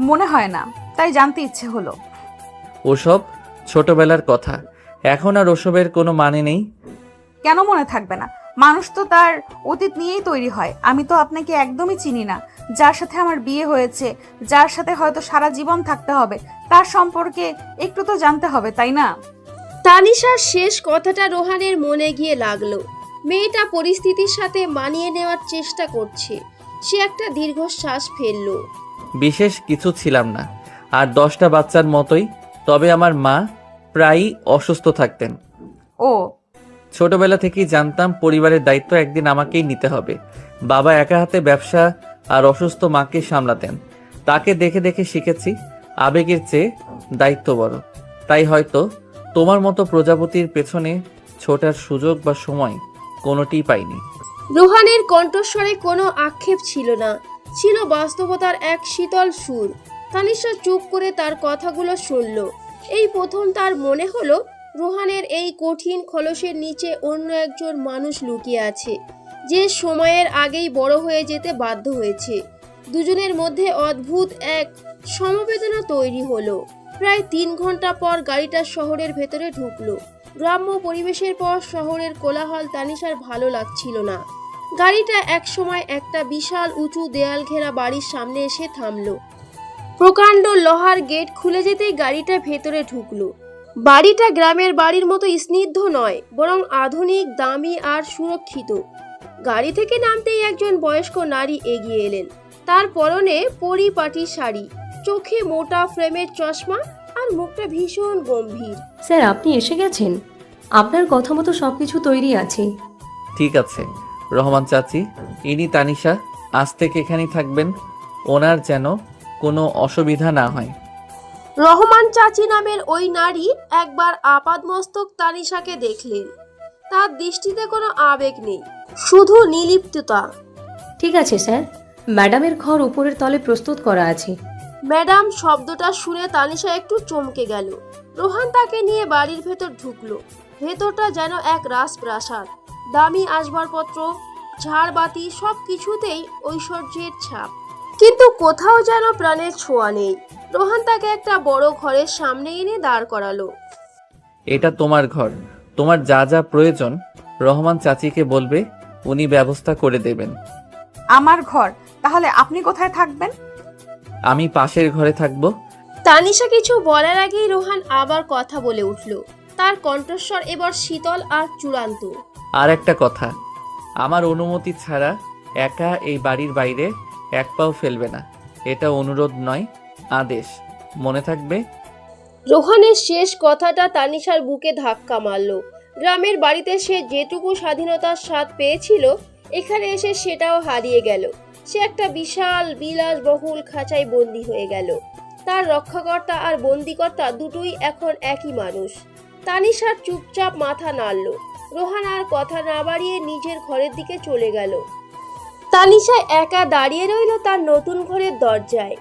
মনে হয় না, তাই জানতে ইচ্ছে হলো। ওসব ছোটবেলার কথা, এখন আর ওসবের কোনো মানে নেই। কেন মনে থাকবে না? মানুষ তো তার অতীত নিয়েই তৈরি হয়। আমি তো আপনাকে একদমই চিনি না। যার সাথে আমার বিয়ে হয়েছে, যার সাথে হয়তো সারা জীবন থাকতে হবে, তার সম্পর্কে একটু তো জানতে হবে, তাই না? তানিশার শেষ কথাটা রোহানের মনে গিয়ে লাগলো। মেয়েটা পরিস্থিতির সাথে মানিয়ে নেওয়ার চেষ্টা করছে। সে একটা দীর্ঘশ্বাস ফেলল। বিশেষ কিছু ছিলাম না, আর 10টা বাচ্চার মতোই। তবে আমার মা প্রায়ই অসুস্থ থাকতেন। ও, ছোটবেলা থেকেই জানতাম পরিবারের দায়িত্ব একদিন আমাকেই নিতে হবে। বাবা একা হাতে ব্যবসা আর অসুস্থ মাকে সামলাতেন। তাকে দেখে দেখে শিখেছি আবেগের চেয়ে দায়িত্ব বড়। তাই হয়তো তোমার মতো প্রজাপতির পেছনে ছোটার সুযোগ বা সময় কোনোটিই পাইনি। রোহানের কণ্ঠস্বরে কোনো আক্ষেপ ছিল না, ছিল বাস্তবতার এক শীতল সুর। তানিশা চুপ করে তার কথাগুলো শুনল। এই প্রথম তার মনে হলো রোহানের এই কঠিন খলসের নিচে অন্য একজন মানুষ লুকিয়ে আছে, যে সময়ের আগেই বড় হয়ে যেতে বাধ্য হয়েছে। দুজনের মধ্যে অদ্ভুত এক সমবেদনা তৈরি হলো। প্রায় 3 ঘন্টা পর গাড়িটা শহরের ভেতরে ঢুকলো। গ্রাম্য পরিবেশের পর শহরের কোলাহল তানিশার ভালো লাগছিল না। গাড়িটা একসময় একটা বিশাল উঁচু দেয়াল ঘেরা বাড়ির সামনে এসে থামলো। প্রকাণ্ড লোহার গেট খুলে যেতেই গাড়িটা ভেতরে ঢুকলো। বাড়িটা গ্রামের বাড়ির মতো স্নিগ্ধ নয়, বরং আধুনিক, দামি আর সুরক্ষিত। গাড়ি থেকে নামতেই একজন বয়স্ক নারী এগিয়ে এলেন। তার পরনে পরিপাটি শাড়ি, চোখে মোটা ফ্রেমের চশমা আর মুখটা ভীষণ গম্ভীর। স্যার, আপনি এসে গেছেন। আপনার কথা মতো সবকিছু তৈরি আছে। ঠিক আছে রহমান চাচি, ইনি তানিশা, আজ থেকে এখানেই থাকবেন। ওনার যেন কোনো অসুবিধা না হয়। রহমান চাচি নামের ওই নারী একবার আপাদমস্তক তানিশাকে দেখলেন। তার দৃষ্টিতে কোনো আবেগ নেই, শুধু নির্লিপ্ততা। ঠিক আছে স্যার, ম্যাডামের ঘর উপরের তলে প্রস্তুত করা আছে। ম্যাডাম শব্দটা শুনে তানিশা একটু চমকে গেল। রোহান তাকে নিয়ে বাড়ির ভেতর ঢুকলো। ভেতরটা যেন এক রাজপ্রাসাদ। দামি আসবাবপত্র, ঝাড়বাতি, সব কিছুতেই ঐশ্বর্যের ছাপ, কিন্তু কোথাও যেন প্রাণের ছোঁয়া নেই। রোহান তাকে একটা বড় ঘরের সামনে এনে দাঁড় করালো। এটা তোমার ঘর, তোমার যা যা প্রয়োজন রহমান চাচিকে বলবে, উনি ব্যবস্থা করে দেবেন। আমার ঘর, তাহলে আপনি কোথায় থাকবেন? আমি পাশের ঘরে থাকবো। তানিশা কিছু বলার আগেই রোহান আবার কথা বলে উঠল। তার কণ্ঠস্বর এবার শীতল আর চূড়ান্ত। আর একটা কথা, আমার অনুমতি ছাড়া একা এই বাড়ির বাইরে এক পাও ফেলবে না। এটা অনুরোধ নয়, আদেশ। মনে থাকবে? রোহানের শেষ কথাটা তানিশার বুকে ধাক্কা মারল। গ্রামের বাড়িতে সে যেটুকু স্বাধীনতার স্বাদ পেয়েছিল, এখানে এসে সেটাও হারিয়ে গেল। সে একটা বিশাল বিলাসবহুল খাঁচায় বন্দী হয়ে গেল। তার রক্ষাকর্তা আর বন্দিকর্তা দুটোই এখন একই মানুষ। তানিশার চুপচাপ মাথা নাড়ল। রোহান আর কথা না বাড়িয়ে নিজের ঘরের দিকে চলে গেল। তানিশা একা দাঁড়িয়ে রইল তার নতুন ঘরের দরজায়।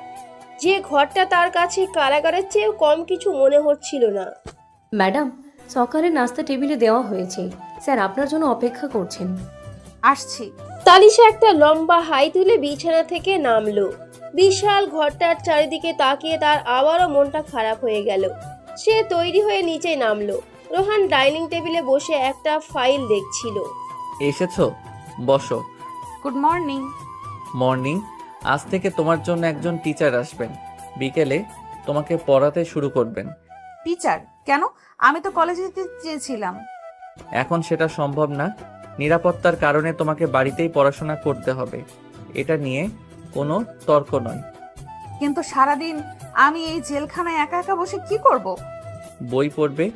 যে ঘরটা তার কাছে কারাগারের চেয়েও কম কিছু মনে হচ্ছিল না। ম্যাডাম, সকালের নাস্তা টেবিলে দেওয়া হয়েছে। স্যার আপনার জন্য অপেক্ষা করছেন। আসছি। তানিশা একটা লম্বা হাই তুলে বিছানা থেকে নামলো। বিশাল ঘরটার চারিদিকে তাকিয়ে তার আবারও মনটা খারাপ হয়ে গেল। সে তৈরি হয়ে নিচে নামলো। রোহান ডাইনিং টেবিলে বসে একটা ফাইল দেখছিল। এসেছো? বসো। Good morning. মর্নিং। আজ থেকে তোমার জন্য একজন টিচার আসবেন। বিকেলে তোমাকে পড়াতে শুরু করবেন। টিচার? কেন? আমি তো কলেজে যেতে চেয়েছিলাম। এখন সেটা সম্ভব না। নিরাপত্তার কারণে তোমাকে বাড়িতেই পড়াশোনা করতে হবে। এটা নিয়ে কোনো তর্ক নয়। কিন্তু সারাদিন আমি এই জেলখানায় একা একা বসে কি করব? বই পড়বে।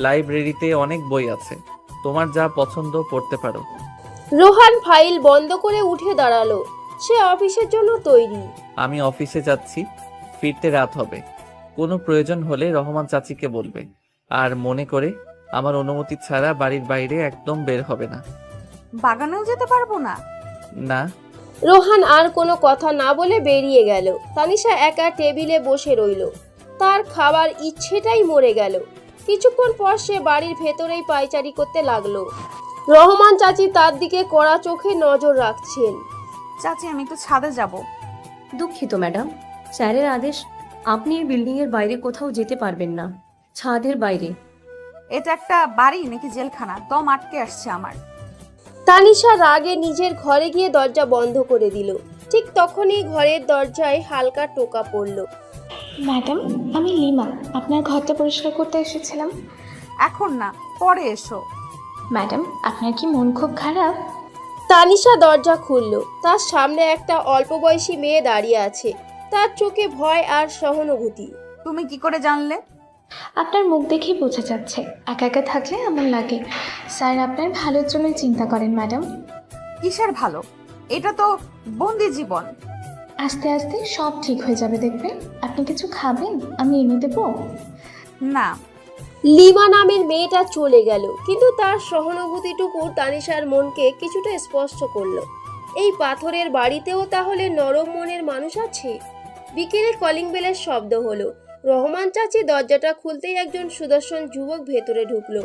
লাইব্রেরিতে অনেক বই আছে, তোমার যা পছন্দ পড়তে পারো। রোহান ফাইল বন্ধ করে উঠে দাঁড়ালো। সে অফিসের জন্য তৈরি। আমি অফিসে যাচ্ছি, ফিরতে রাত হবে। কোনো প্রয়োজন হলে রহমান চাচিকে বলবে। আর মনে করে আমার অনুমতি ছাড়া বাড়ির বাইরে একদম বের হবে না। বাগানেও যেতে পারবো না? না। রোহান আর কোনো কথা না বলে বেরিয়ে গেল। তানিশা একা টেবিলে বসে রইল। তার খাবার ইচ্ছেটাই মরে গেল। কিছুক্ষণ পর সে বাড়ির ভেতরেই পায়চারি করতে লাগলো। রহমান চাচি তার দিকে কড়া চোখে নজর রাখছেন। চাচি, আমি একটু ছাদে যাব। দুঃখিত ম্যাডাম, স্যারের আদেশ, আপনি এই বিল্ডিংয়ের বাইরে কোথাও যেতে পারবেন না। ছাদের বাইরে। এটা একটা বাড়ি নাকি জেলখানা? দম আটকে আসছে আমার। তানিশা রাগে নিজের ঘরে গিয়ে দরজা বন্ধ করে দিল। ঠিক তখনই ঘরের দরজায় হালকা টোকা পড়ল। ম্যাডাম, আমি লিমা, আপনার ঘরটা পরিষ্কার করতে এসেছিলাম। এখন না, পরে এসো। ম্যাডাম, আপনার কি মন খুব খারাপ? তানিশা দরজা খুলল। তার সামনে একটা অল্প বয়সী মেয়ে দাঁড়িয়ে আছে। তার চোখে ভয় আর সহানুভূতি। তুমি কি করে জানলে? আপনার মুখ দেখেই বোঝা যাচ্ছে। একা একা থাকলে আমার লাগে। স্যার আপনার ভালোর জন্য চিন্তা করেন ম্যাডাম। কিসের ভালো? এটা তো বন্দি জীবন। আস্তে আস্তে সব ঠিক হয়ে যাবে, দেখবেন। আপনি কিছু খাবেন? আমি এনে দেবো। না। লিমা নামের মেয়েটা চলে গেল, কিন্তু তার সহানুভূতিটুকু তানিশার মনকে কিছুটা স্পষ্ট করলো। এই পাথরের বাড়িতেও তাহলে নরম মনের মানুষ আছে। বিকেলে কলিং বেলের শব্দ হলো। রহমান চাচি দরজাটা খুলতেই একজন সুদর্শন যুবক ভেতরে ঢুকলো।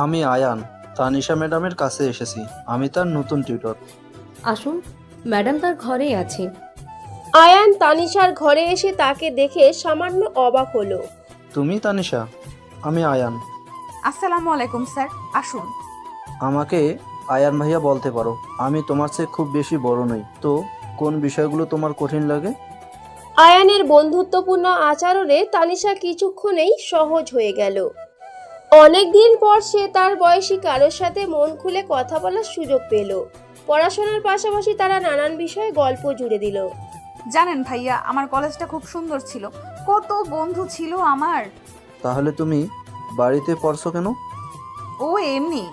আমি আয়ান, তানিশা ম্যাডামের কাছে এসেছি। আমি তার নতুন টিউটর। আসুন, ম্যাডাম তার ঘরেই আছে। আয়ান তানিশার ঘরে এসে তাকে দেখে সামান্য অবাক হলো। তুমি তানিশা? আমি আয়ান। আসসালামু আলাইকুম স্যার, আসুন। আমাকে আয়ান ভাইয়া বলতে পারো। আমি তোমার চেয়ে খুব বেশি বড় নই তো। কোন বিষয়গুলো তোমার কঠিন লাগে? আয়ানের বন্ধুত্বপূর্ণ আচরণে তানিশা কিছুক্ষণেই সহজ হয়ে গেল। অনেক দিন পর সে তার বয়সী কারোর সাথে মন খুলে কথা বলার সুযোগ পেল। পড়াশোনার পাশাপাশি তারা নানান বিষয়ে গল্প জুড়ে দিল। জানেন ভাইয়া, আমার কলেজটা খুব সুন্দর ছিল, কত বন্ধু ছিল আমার। তাহলে তুমি বাড়িতে পড়ছো কেন? ও এমনি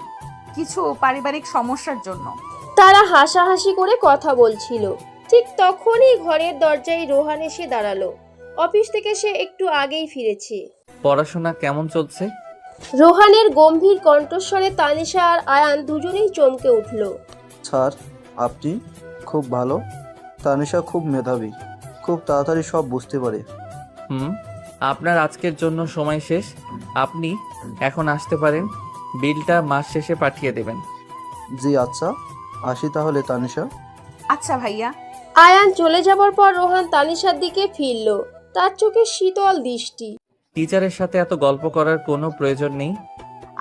কিছু পারিবারিক সমস্যার জন্য। তারা হাসাহাসি করে কথা বলছিল। ঠিক তখনই ঘরের দরজায় রোহান এসে দাঁড়ালো। অফিস থেকে সে একটু আগেই ফিরেছে। পড়াশোনা কেমন চলছে? রোহানের গম্ভীর কণ্ঠস্বরে তানিশা আর আয়ান দুজনেই চমকে উঠল। স্যার, আপনি খুব ভালো। তানিশা খুব মেধাবী, খুব তাড়াতাড়ি সব বুঝতে পারে। আপনার আজকের জন্য সময় শেষ। আপনি এখন আসতে পারেন। বিলটা মাস শেষে পাঠিয়ে দেবেন। জি আচ্ছা, আসি তাহলে তানিশা। আচ্ছা ভাইয়া। আয়ান চলে যাবার পর রোহান তানিশার দিকে ফিরল। তার চোখে শীতল দৃষ্টি। টিচারের সাথে এত গল্প করার কোনো প্রয়োজন নেই।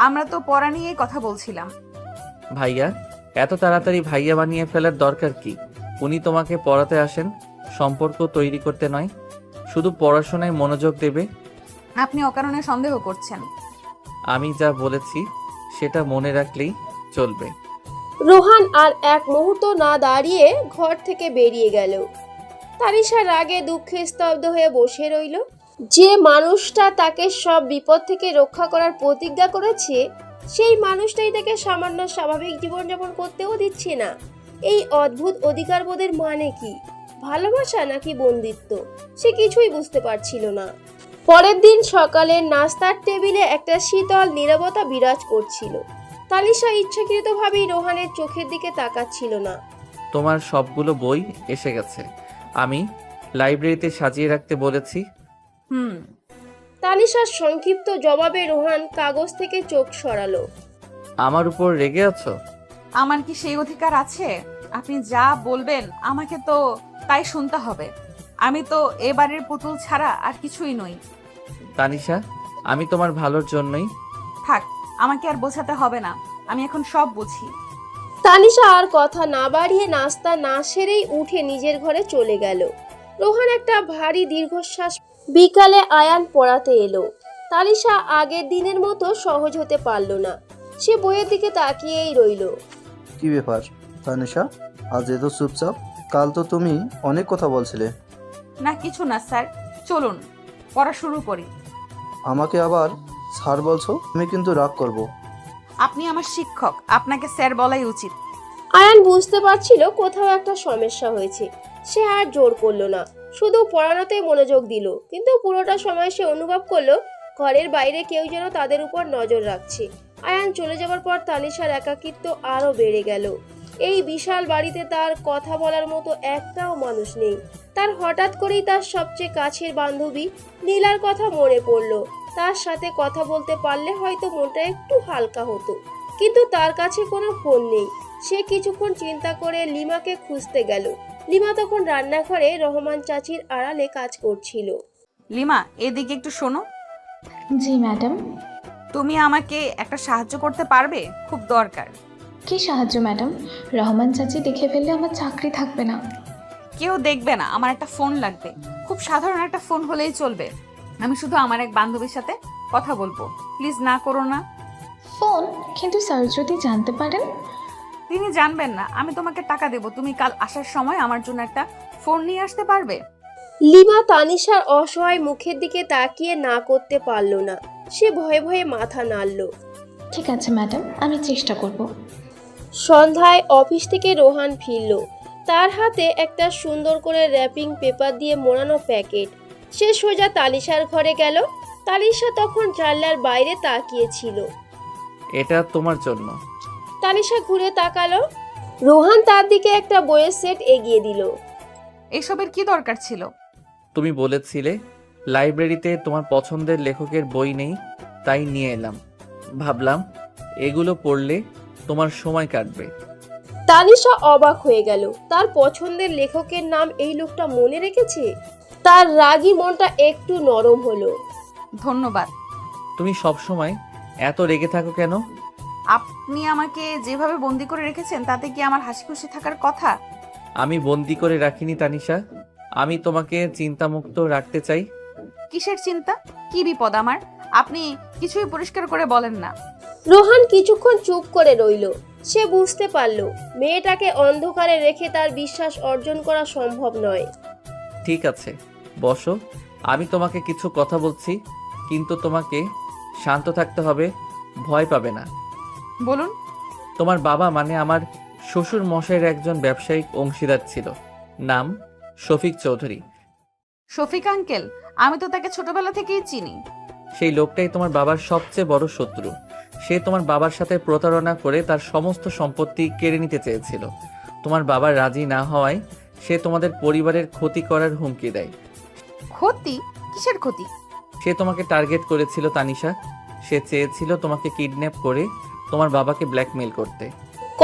আমরা তো পড়া নিয়েই কথা বলছিলাম। ভাইয়া, এত তাড়াতাড়ি ভাইয়া বানিয়ে ফেলার দরকার কি? উনি তোমাকে পড়াতে আসেন, সম্পর্ক তৈরি করতে নয়। শুধু পড়াশোনায় মনোযোগ দেবে। আপনি অকারণে সন্দেহ করছেন। আমি যা বলেছি সেটা মনে রাখলেই চলবে। রোহান আর এক মুহূর্ত না দাঁড়িয়ে ঘর থেকে বেরিয়ে গেল। তানিশা রাগে দুঃখে স্তব্ধ হয়ে বসে রইল। যে মানুষটা তাকে সব বিপদ থেকে রক্ষা করার প্রতিজ্ঞা করেছে, সেই মানুষটাই তাকে সামান্য স্বাভাবিক জীবনযাপন করতেও দিচ্ছে না। এই অদ্ভুত অধিকারবোধের মানে কি? ভালোবাসা নাকি বন্দিত্ব? সে কিছুই বুঝতে পারছিল না। পরের দিন সকালে নাস্তার টেবিলে একটা শীতল নীরবতা বিরাজ করছিল। তানিশা ইচ্ছাকৃতভাবেই রোহানের চোখের দিকে তাকাচ্ছিল না। তোমার সবগুলো বই এসে গেছে। আমি লাইব্রেরিতে সাজিয়ে রাখতে বলেছি। তানিশার সংক্ষিপ্ত জবাবে রোহান কাগজ থেকে চোখ সরালো। আমার উপর রেগে আছো? আমার কি সেই অধিকার আছে? আপনি যা বলবেন আমাকে তো তাই শুনতে হবে। আমি তো এ বাড়ির পুতুল ছাড়া আর কিছুই নই। তানিশা, আমি তোমার ভালোর জন্যই। থাক, আমাকে আর বোঝাতে হবে না, আমি এখন সব বুঝি। তানিশা আর কথা না বাড়িয়ে নাস্তা না সেরেই উঠে নিজের ঘরে চলে গেল। রোহান একটা ভারী দীর্ঘশ্বাস। বিকালে আয়ান পড়াতে এলো। তানিশা আগের দিনের মতো সহজ হতে পারল না। সে বইয়ের দিকে তাকিয়েই রইল। কি ব্যাপার তানিশা, আজ এত চুপচাপ? কাল তো তুমি অনেক কথা বলছিলে। না কিছু না স্যার, চলুন পড়া শুরু করি। আমাকে আবার স্যার বলছো? আমি কিন্তু রাগ করব। আপনি আমার শিক্ষক, আপনাকে স্যার বলাই উচিত। আয়ান বুঝতে পারছিল কোথাও একটা সমস্যা হয়েছে। সে আর জোর করলো না, শুধু পড়ানোতেই মনোযোগ দিল। কিন্তু পুরোটা সময় সে অনুভব করলো ঘরের বাইরে কেউ যেন তাদের উপর নজর রাখছে। আয়ান চলে যাবার পর তানিশার একাকিত্ব আরো বেড়ে গেল। এই বিশাল বাড়িতে তার কথা বলার মতো একটাও মানুষ নেই। তার হঠাৎ করেই তার সবচেয়ে কাছের বান্ধবী নীলার কথা মনে পড়লো। তার সাথে কথা বলতে পারলে হয়তো মনটা একটু হালকা হতো, কিন্তু তার কাছে কোনো ফোন নেই। সে কিছুক্ষণ চিন্তা করে লিমাকে খুঁজতে গেল। লিমা তখন রান্নাঘরে রহমান চাচির আড়ালে কাজ করছিল। লিমা, এদিকে একটু শোনো। জি ম্যাডাম। তুমি আমাকে একটা সাহায্য করতে পারবে? খুব দরকার। কি সাহায্য ম্যাডাম? রহমান চাচি দেখে ফেললে আমার চাকরি থাকবে না। কেউ দেখবে না, আমার একটা ফোন লাগবে। খুব সাধারণ একটা ফোন হলেই চলবে। আমি শুধু আমার এক বান্ধবীর সাথে কথা বলবো, প্লিজ না করো না। ফোন? কিন্তু স্যার যদি জানতে পারেন? তিনি জানবেন না, আমি তোমাকে টাকা দেব, তুমি কাল আসার সময় আমার জন্য একটা ফোন নিয়ে আসতে পারবে? লিমা তানিশার অসহায় মুখের দিকে তাকিয়ে না করতে পারল না। সে ভয়ে ভয়ে মাথা নাড়ল। ঠিক আছে ম্যাডাম, আমি চেষ্টা করব। সন্ধ্যায় অফিস থেকে রোহান ফিরল। তার হাতে একটা সুন্দর করে র্যাপিং পেপার দিয়ে মোড়ানো প্যাকেট। সে সোজা তানিশার ঘরে গেল। তানিশা তখন জানলার বাইরে তাকিয়েছিল। এটা তোমার জন্য। তানিশা ঘুরে তাকালো। রোহান তার দিকে একটা বইয়ের সেট এগিয়ে দিল। এসবের কি দরকার ছিল? তুমি বলেছিলে লাইব্রেরিতে তোমার পছন্দের লেখকের বই নেই, তাই নিয়ে এলাম। ভাবলাম এগুলো পড়লে তোমার সময় কাটবে। তানিশা অবাক হয়ে গেল। তার পছন্দের লেখকের নাম এই লোকটা মনে রেখেছে। তার রাগী মনটা একটু নরম হলো। ধন্যবাদ। তুমি সবসময় এত রেগে থাকো কেন? আপনি আমাকে যেভাবে বন্দি করে রেখেছেন তাতে কি আমার হাসি খুশি থাকার কথা? আমি বন্দি করে রাখিনি তানিশা, আমি তোমাকে চিন্তামুক্ত রাখতে চাই। কিসের চিন্তা? কি বিপদ আমার? আপনি কিছুই পরিষ্কার করে বলেন না। রোহান কিছুক্ষণ চুপ করে রইল। সে বুঝতে পারল মেয়েটাকে অন্ধকারে রেখে তার বিশ্বাস অর্জন করা সম্ভব নয়। ঠিক আছে, বসো। আমি তোমাকে কিছু কথা বলছি, কিন্তু তোমাকে শান্ত থাকতে হবে, ভয় পাবে না। বলুন। তোমার বাবা মানে আমার শ্বশুর মশাইয়ের একজন ব্যবসায়িক অংশীদার ছিল, নাম শফিক চৌধুরী। শফিক আঙ্কেল? আমি তো তাকে ছোটবেলা থেকেই চিনি। সেই লোকটাই তোমার বাবার সবচেয়ে বড় শত্রু। সে তোমার বাবার সাথে প্রতারণা করে তার সমস্ত সম্পত্তি কেড়ে নিতে চেয়েছিল। তোমার বাবা রাজি না হওয়ায় সে তোমাদের পরিবারের ক্ষতি করার হুমকি দেয়। ক্ষতি? কিসের ক্ষতি? সে তোমাকে টার্গেট করেছিল তানিশা। সে চেয়েছিল তোমাকে কিডন্যাপ করে তোমার বাবাকে ব্ল্যাকমেইল করতে।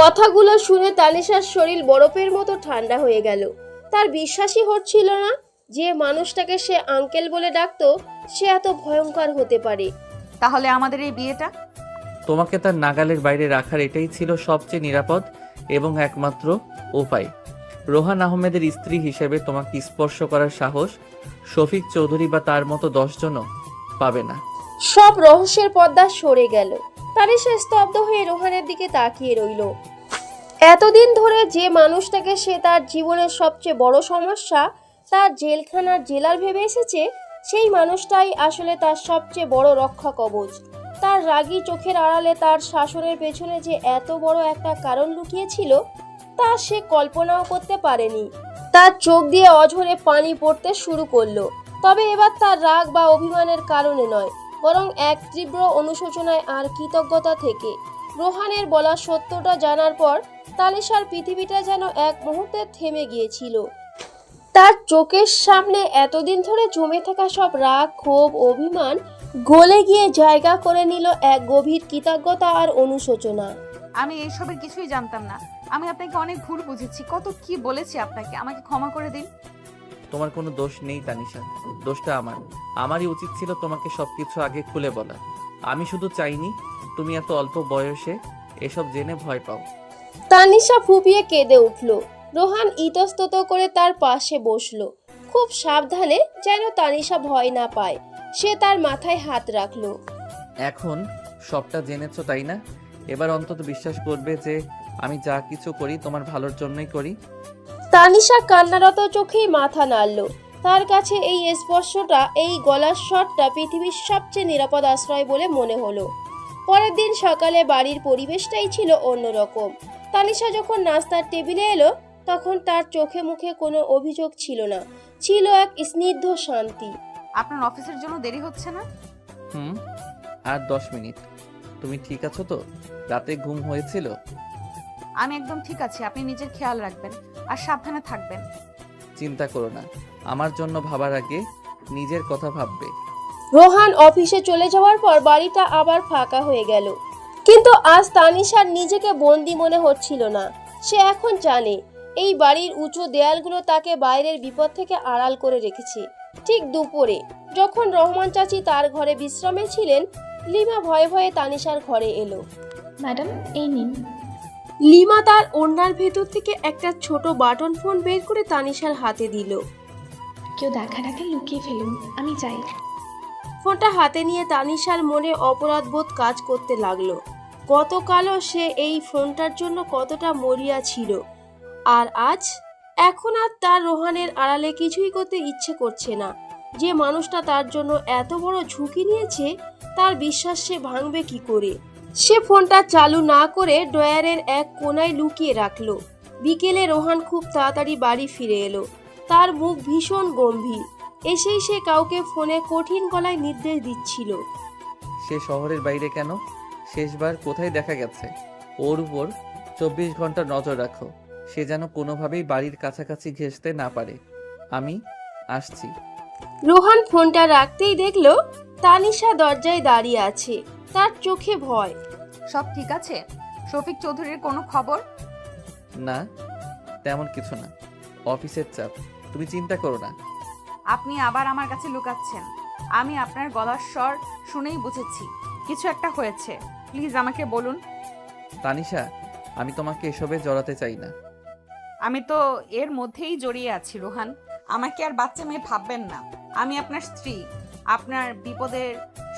কথাগুলো শুনে তানিশার শরীর বরফের মতো ঠান্ডা হয়ে গেল। তার বিশ্বাসই হচ্ছিল না যে মানুষটাকে সে আঙ্কেল বলে ডাকতো সে এত ভয়ঙ্কর হতে পারে। তাহলে আমাদের এই বিয়েটা? তোমাকে তার নাগালের বাইরে রাখার এটাই ছিল সবচেয়ে নিরাপদ এবং একমাত্র উপায়। রোহান আহমেদের স্ত্রী হিসেবে তোমাকে স্পর্শ করার সাহস শফিক চৌধুরী বা তার মতো 10 জনও পাবে না। সব রহস্যের পর্দা সরে গেল। তানিশা স্তব্ধ হয়ে রোহানের দিকে তাকিয়ে রইল। এতদিন ধরে যে মানুষটাকে সে তার জীবনের সবচেয়ে বড় সমস্যা, তার জেলখানার জেলার ভেবে এসেছে, সেই মানুষটাই আসলে তার সবচেয়ে বড় রক্ষা কবচ। তার রাগী চোখের আড়ালে তার শাসনের পেছনে যে এত বড় একটা কারণ লুকিয়েছিল তা সে কল্পনাও করতে পারেনি। তার চোখ দিয়ে অঝরে পানি পড়তে শুরু করলো। তবে এবার তার রাগ বা অভিমানের কারণে নয়, বরং এক তীব্র অনুশোচনায় আর কৃতজ্ঞতা থেকে। রোহানের বলা সত্যটা জানার পর তানিশার পৃথিবীটা যেন এক মুহূর্তে থেমে গিয়েছিল। তার চোখের সামনে এতদিন ধরে জমে থাকা সব রাগ, ক্ষোভ, অভিমান গলে গিয়ে জায়গা করে নিল এক গভীর কৃতজ্ঞতা আর অনুশোচনা। আমি এইসবের কিছুই জানতাম না। আমি আপনাকে অনেক ভুল বুঝেছি, কত কি বলেছি আপনাকে। আমাকে ক্ষমা করে দিন। তোমার কোনো দোষ নেই তানিশা, দোষটা আমারই উচিত ছিল তোমাকে সবকিছু আগে খুলে বলা। আমি শুধু চাইনি তুমি এত অল্প বয়সে এসব জেনে ভয় পাও। তানিশা ফুপিয়ে কেঁদে উঠল। রোহান ইতস্তত করে তার পাশে বসলো, খুব সাবধানে, যেন তানিশা ভয় না পায়। সে তার মাথায় হাত রাখলো। এখন সবটা জেনেছো তাই না? এবার অন্তত বিশ্বাস করবে যে আমি যা কিছু করি তোমার ভালোর জন্যই করি। তানিশা কান্নারত চোখেই মাথা নাড়ল। তার কাছে এই স্পর্শটা, এই গলার স্বরটা পৃথিবীর সবচেয়ে নিরাপদ আশ্রয় বলে মনে হলো। পরের দিন সকালে বাড়ির পরিবেশটাই ছিল অন্যরকম। তানিশা যখন নাস্তার টেবিলে এলো তখন তার চোখে মুখে কোনো অভিযোগ ছিল না, ছিল এক স্নিগ্ধ শান্তি। আপনার অফিসের জন্য দেরি হচ্ছে না? আর 10 মিনিট। তুমি ঠিক আছো তো? রাতে ঘুম হয়েছিল? আমি একদম ঠিক আছি। আপনি নিজের খেয়াল রাখবেন আর সাবধানে থাকবেন। চিন্তা করো না, আমার জন্য ভাবার আগে নিজের কথা ভাববে। রোহান অফিসে চলে যাওয়ার পর বাড়িটা আবার ফাঁকা হয়ে গেল। কিন্তু আজ তানিশার নিজেকে বন্দি মনে হচ্ছিল না। সে এখন জানে এই বাড়ির উঁচু দেয়ালগুলো তাকে বাইরের বিপদ থেকে আড়াল করে রেখেছে। ঠিক দুপুরে যখন রহমান চাচি তার ঘরে বিশ্রামে ছিলেন, লিমা ভয়ে ভয়ে তানিশার ঘরে এলো। ম্যাডাম, এই নিন। লিমা তার ওড়নার ভেতর থেকে একটা ছোট বাটন ফোন বের করে তানিশার হাতে দিল। কেউ দেখার আগে লুকিয়ে ফেলুন, আমি যাই। ফোনটা হাতে নিয়ে তানিশার মনে অপরাধবোধ কাজ করতে লাগলো। গতকালও সে এই ফোনটার জন্য কতটা মরিয়া ছিল, আর আজ? এখন আর তার রোহানের আড়ালে কিছুই করতে ইচ্ছে করছে না। যে মানুষটা তার জন্য এত বড় ঝুঁকি নিয়েছে, তার বিশ্বাস সে ভাঙবে কি করে? সে ফোনটা চালু না করে ড্রয়ারের এক কোনায় লুকিয়ে রাখলো। বিকেলে রোহান খুব তাড়াতাড়ি বাড়ি ফিরে এলো। তার মুখ ভীষণ গম্ভীর। এসেই সে কাউকে ফোনে কঠিন গলায় নির্দেশ দিচ্ছিল। সে শহরের বাইরে কেন? শেষবার কোথায় দেখা গেছে? ওর উপর 24 ঘন্টা নজর রাখো, সে যেন কোনোভাবেই বাড়ির কাছাকাছি ঘেঁষতে না পারে। আমি আসছি। রোহান ফোনটা রাখতেই দেখলো তানিশা দরজায় দাঁড়িয়ে আছে। তার চোখে ভয়। সব ঠিক আছে? শফিক চৌধুরীর কোনো খবর? না, তেমন কিছু না, অফিসের চাপ। তুমি চিন্তা করো না। আপনি আবার আমার কাছে লুকাচ্ছেন। আমি আপনার গলার স্বর শুনেই বুঝেছি কিছু একটা হয়েছে। প্লিজ আমাকে বলুন। তানিশা, আমি তোমাকে এসবে জড়াতে চাই না। আমি তো এর মধ্যেই জড়িয়ে আছি রোহান। আমাকে আর বাচ্চা মেয়ে ভাববেন না। আমি আপনার স্ত্রী, আপনার বিপদের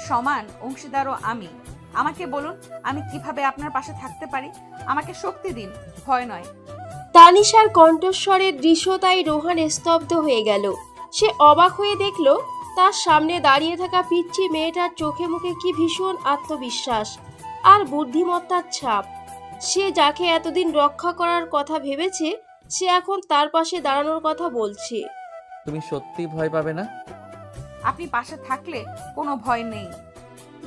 সমান অংশীদারও আমি। আমাকে বলুন আমি কিভাবে আপনার পাশে থাকতে পারি। আমাকে শক্তি দিন, ভয় নয়। তানিশার কণ্ঠস্বরের দৃশ্যতাই রোহান স্তব্ধ হয়ে গেল। সে অবাক হয়ে দেখল তার সামনে দাঁড়িয়ে থাকা পিচ্চি মেয়েটার চোখে মুখে কি ভীষণ আত্মবিশ্বাস আর বুদ্ধিমত্তার ছাপ। সে যাকে এতদিন রক্ষা করার কথা ভেবেছে, সে এখন তার পাশে দাঁড়ানোর কথা বলছে। তুমি সত্যি ভয় পাবে না? আপনি পাশে থাকলে কোনো ভয় নেই।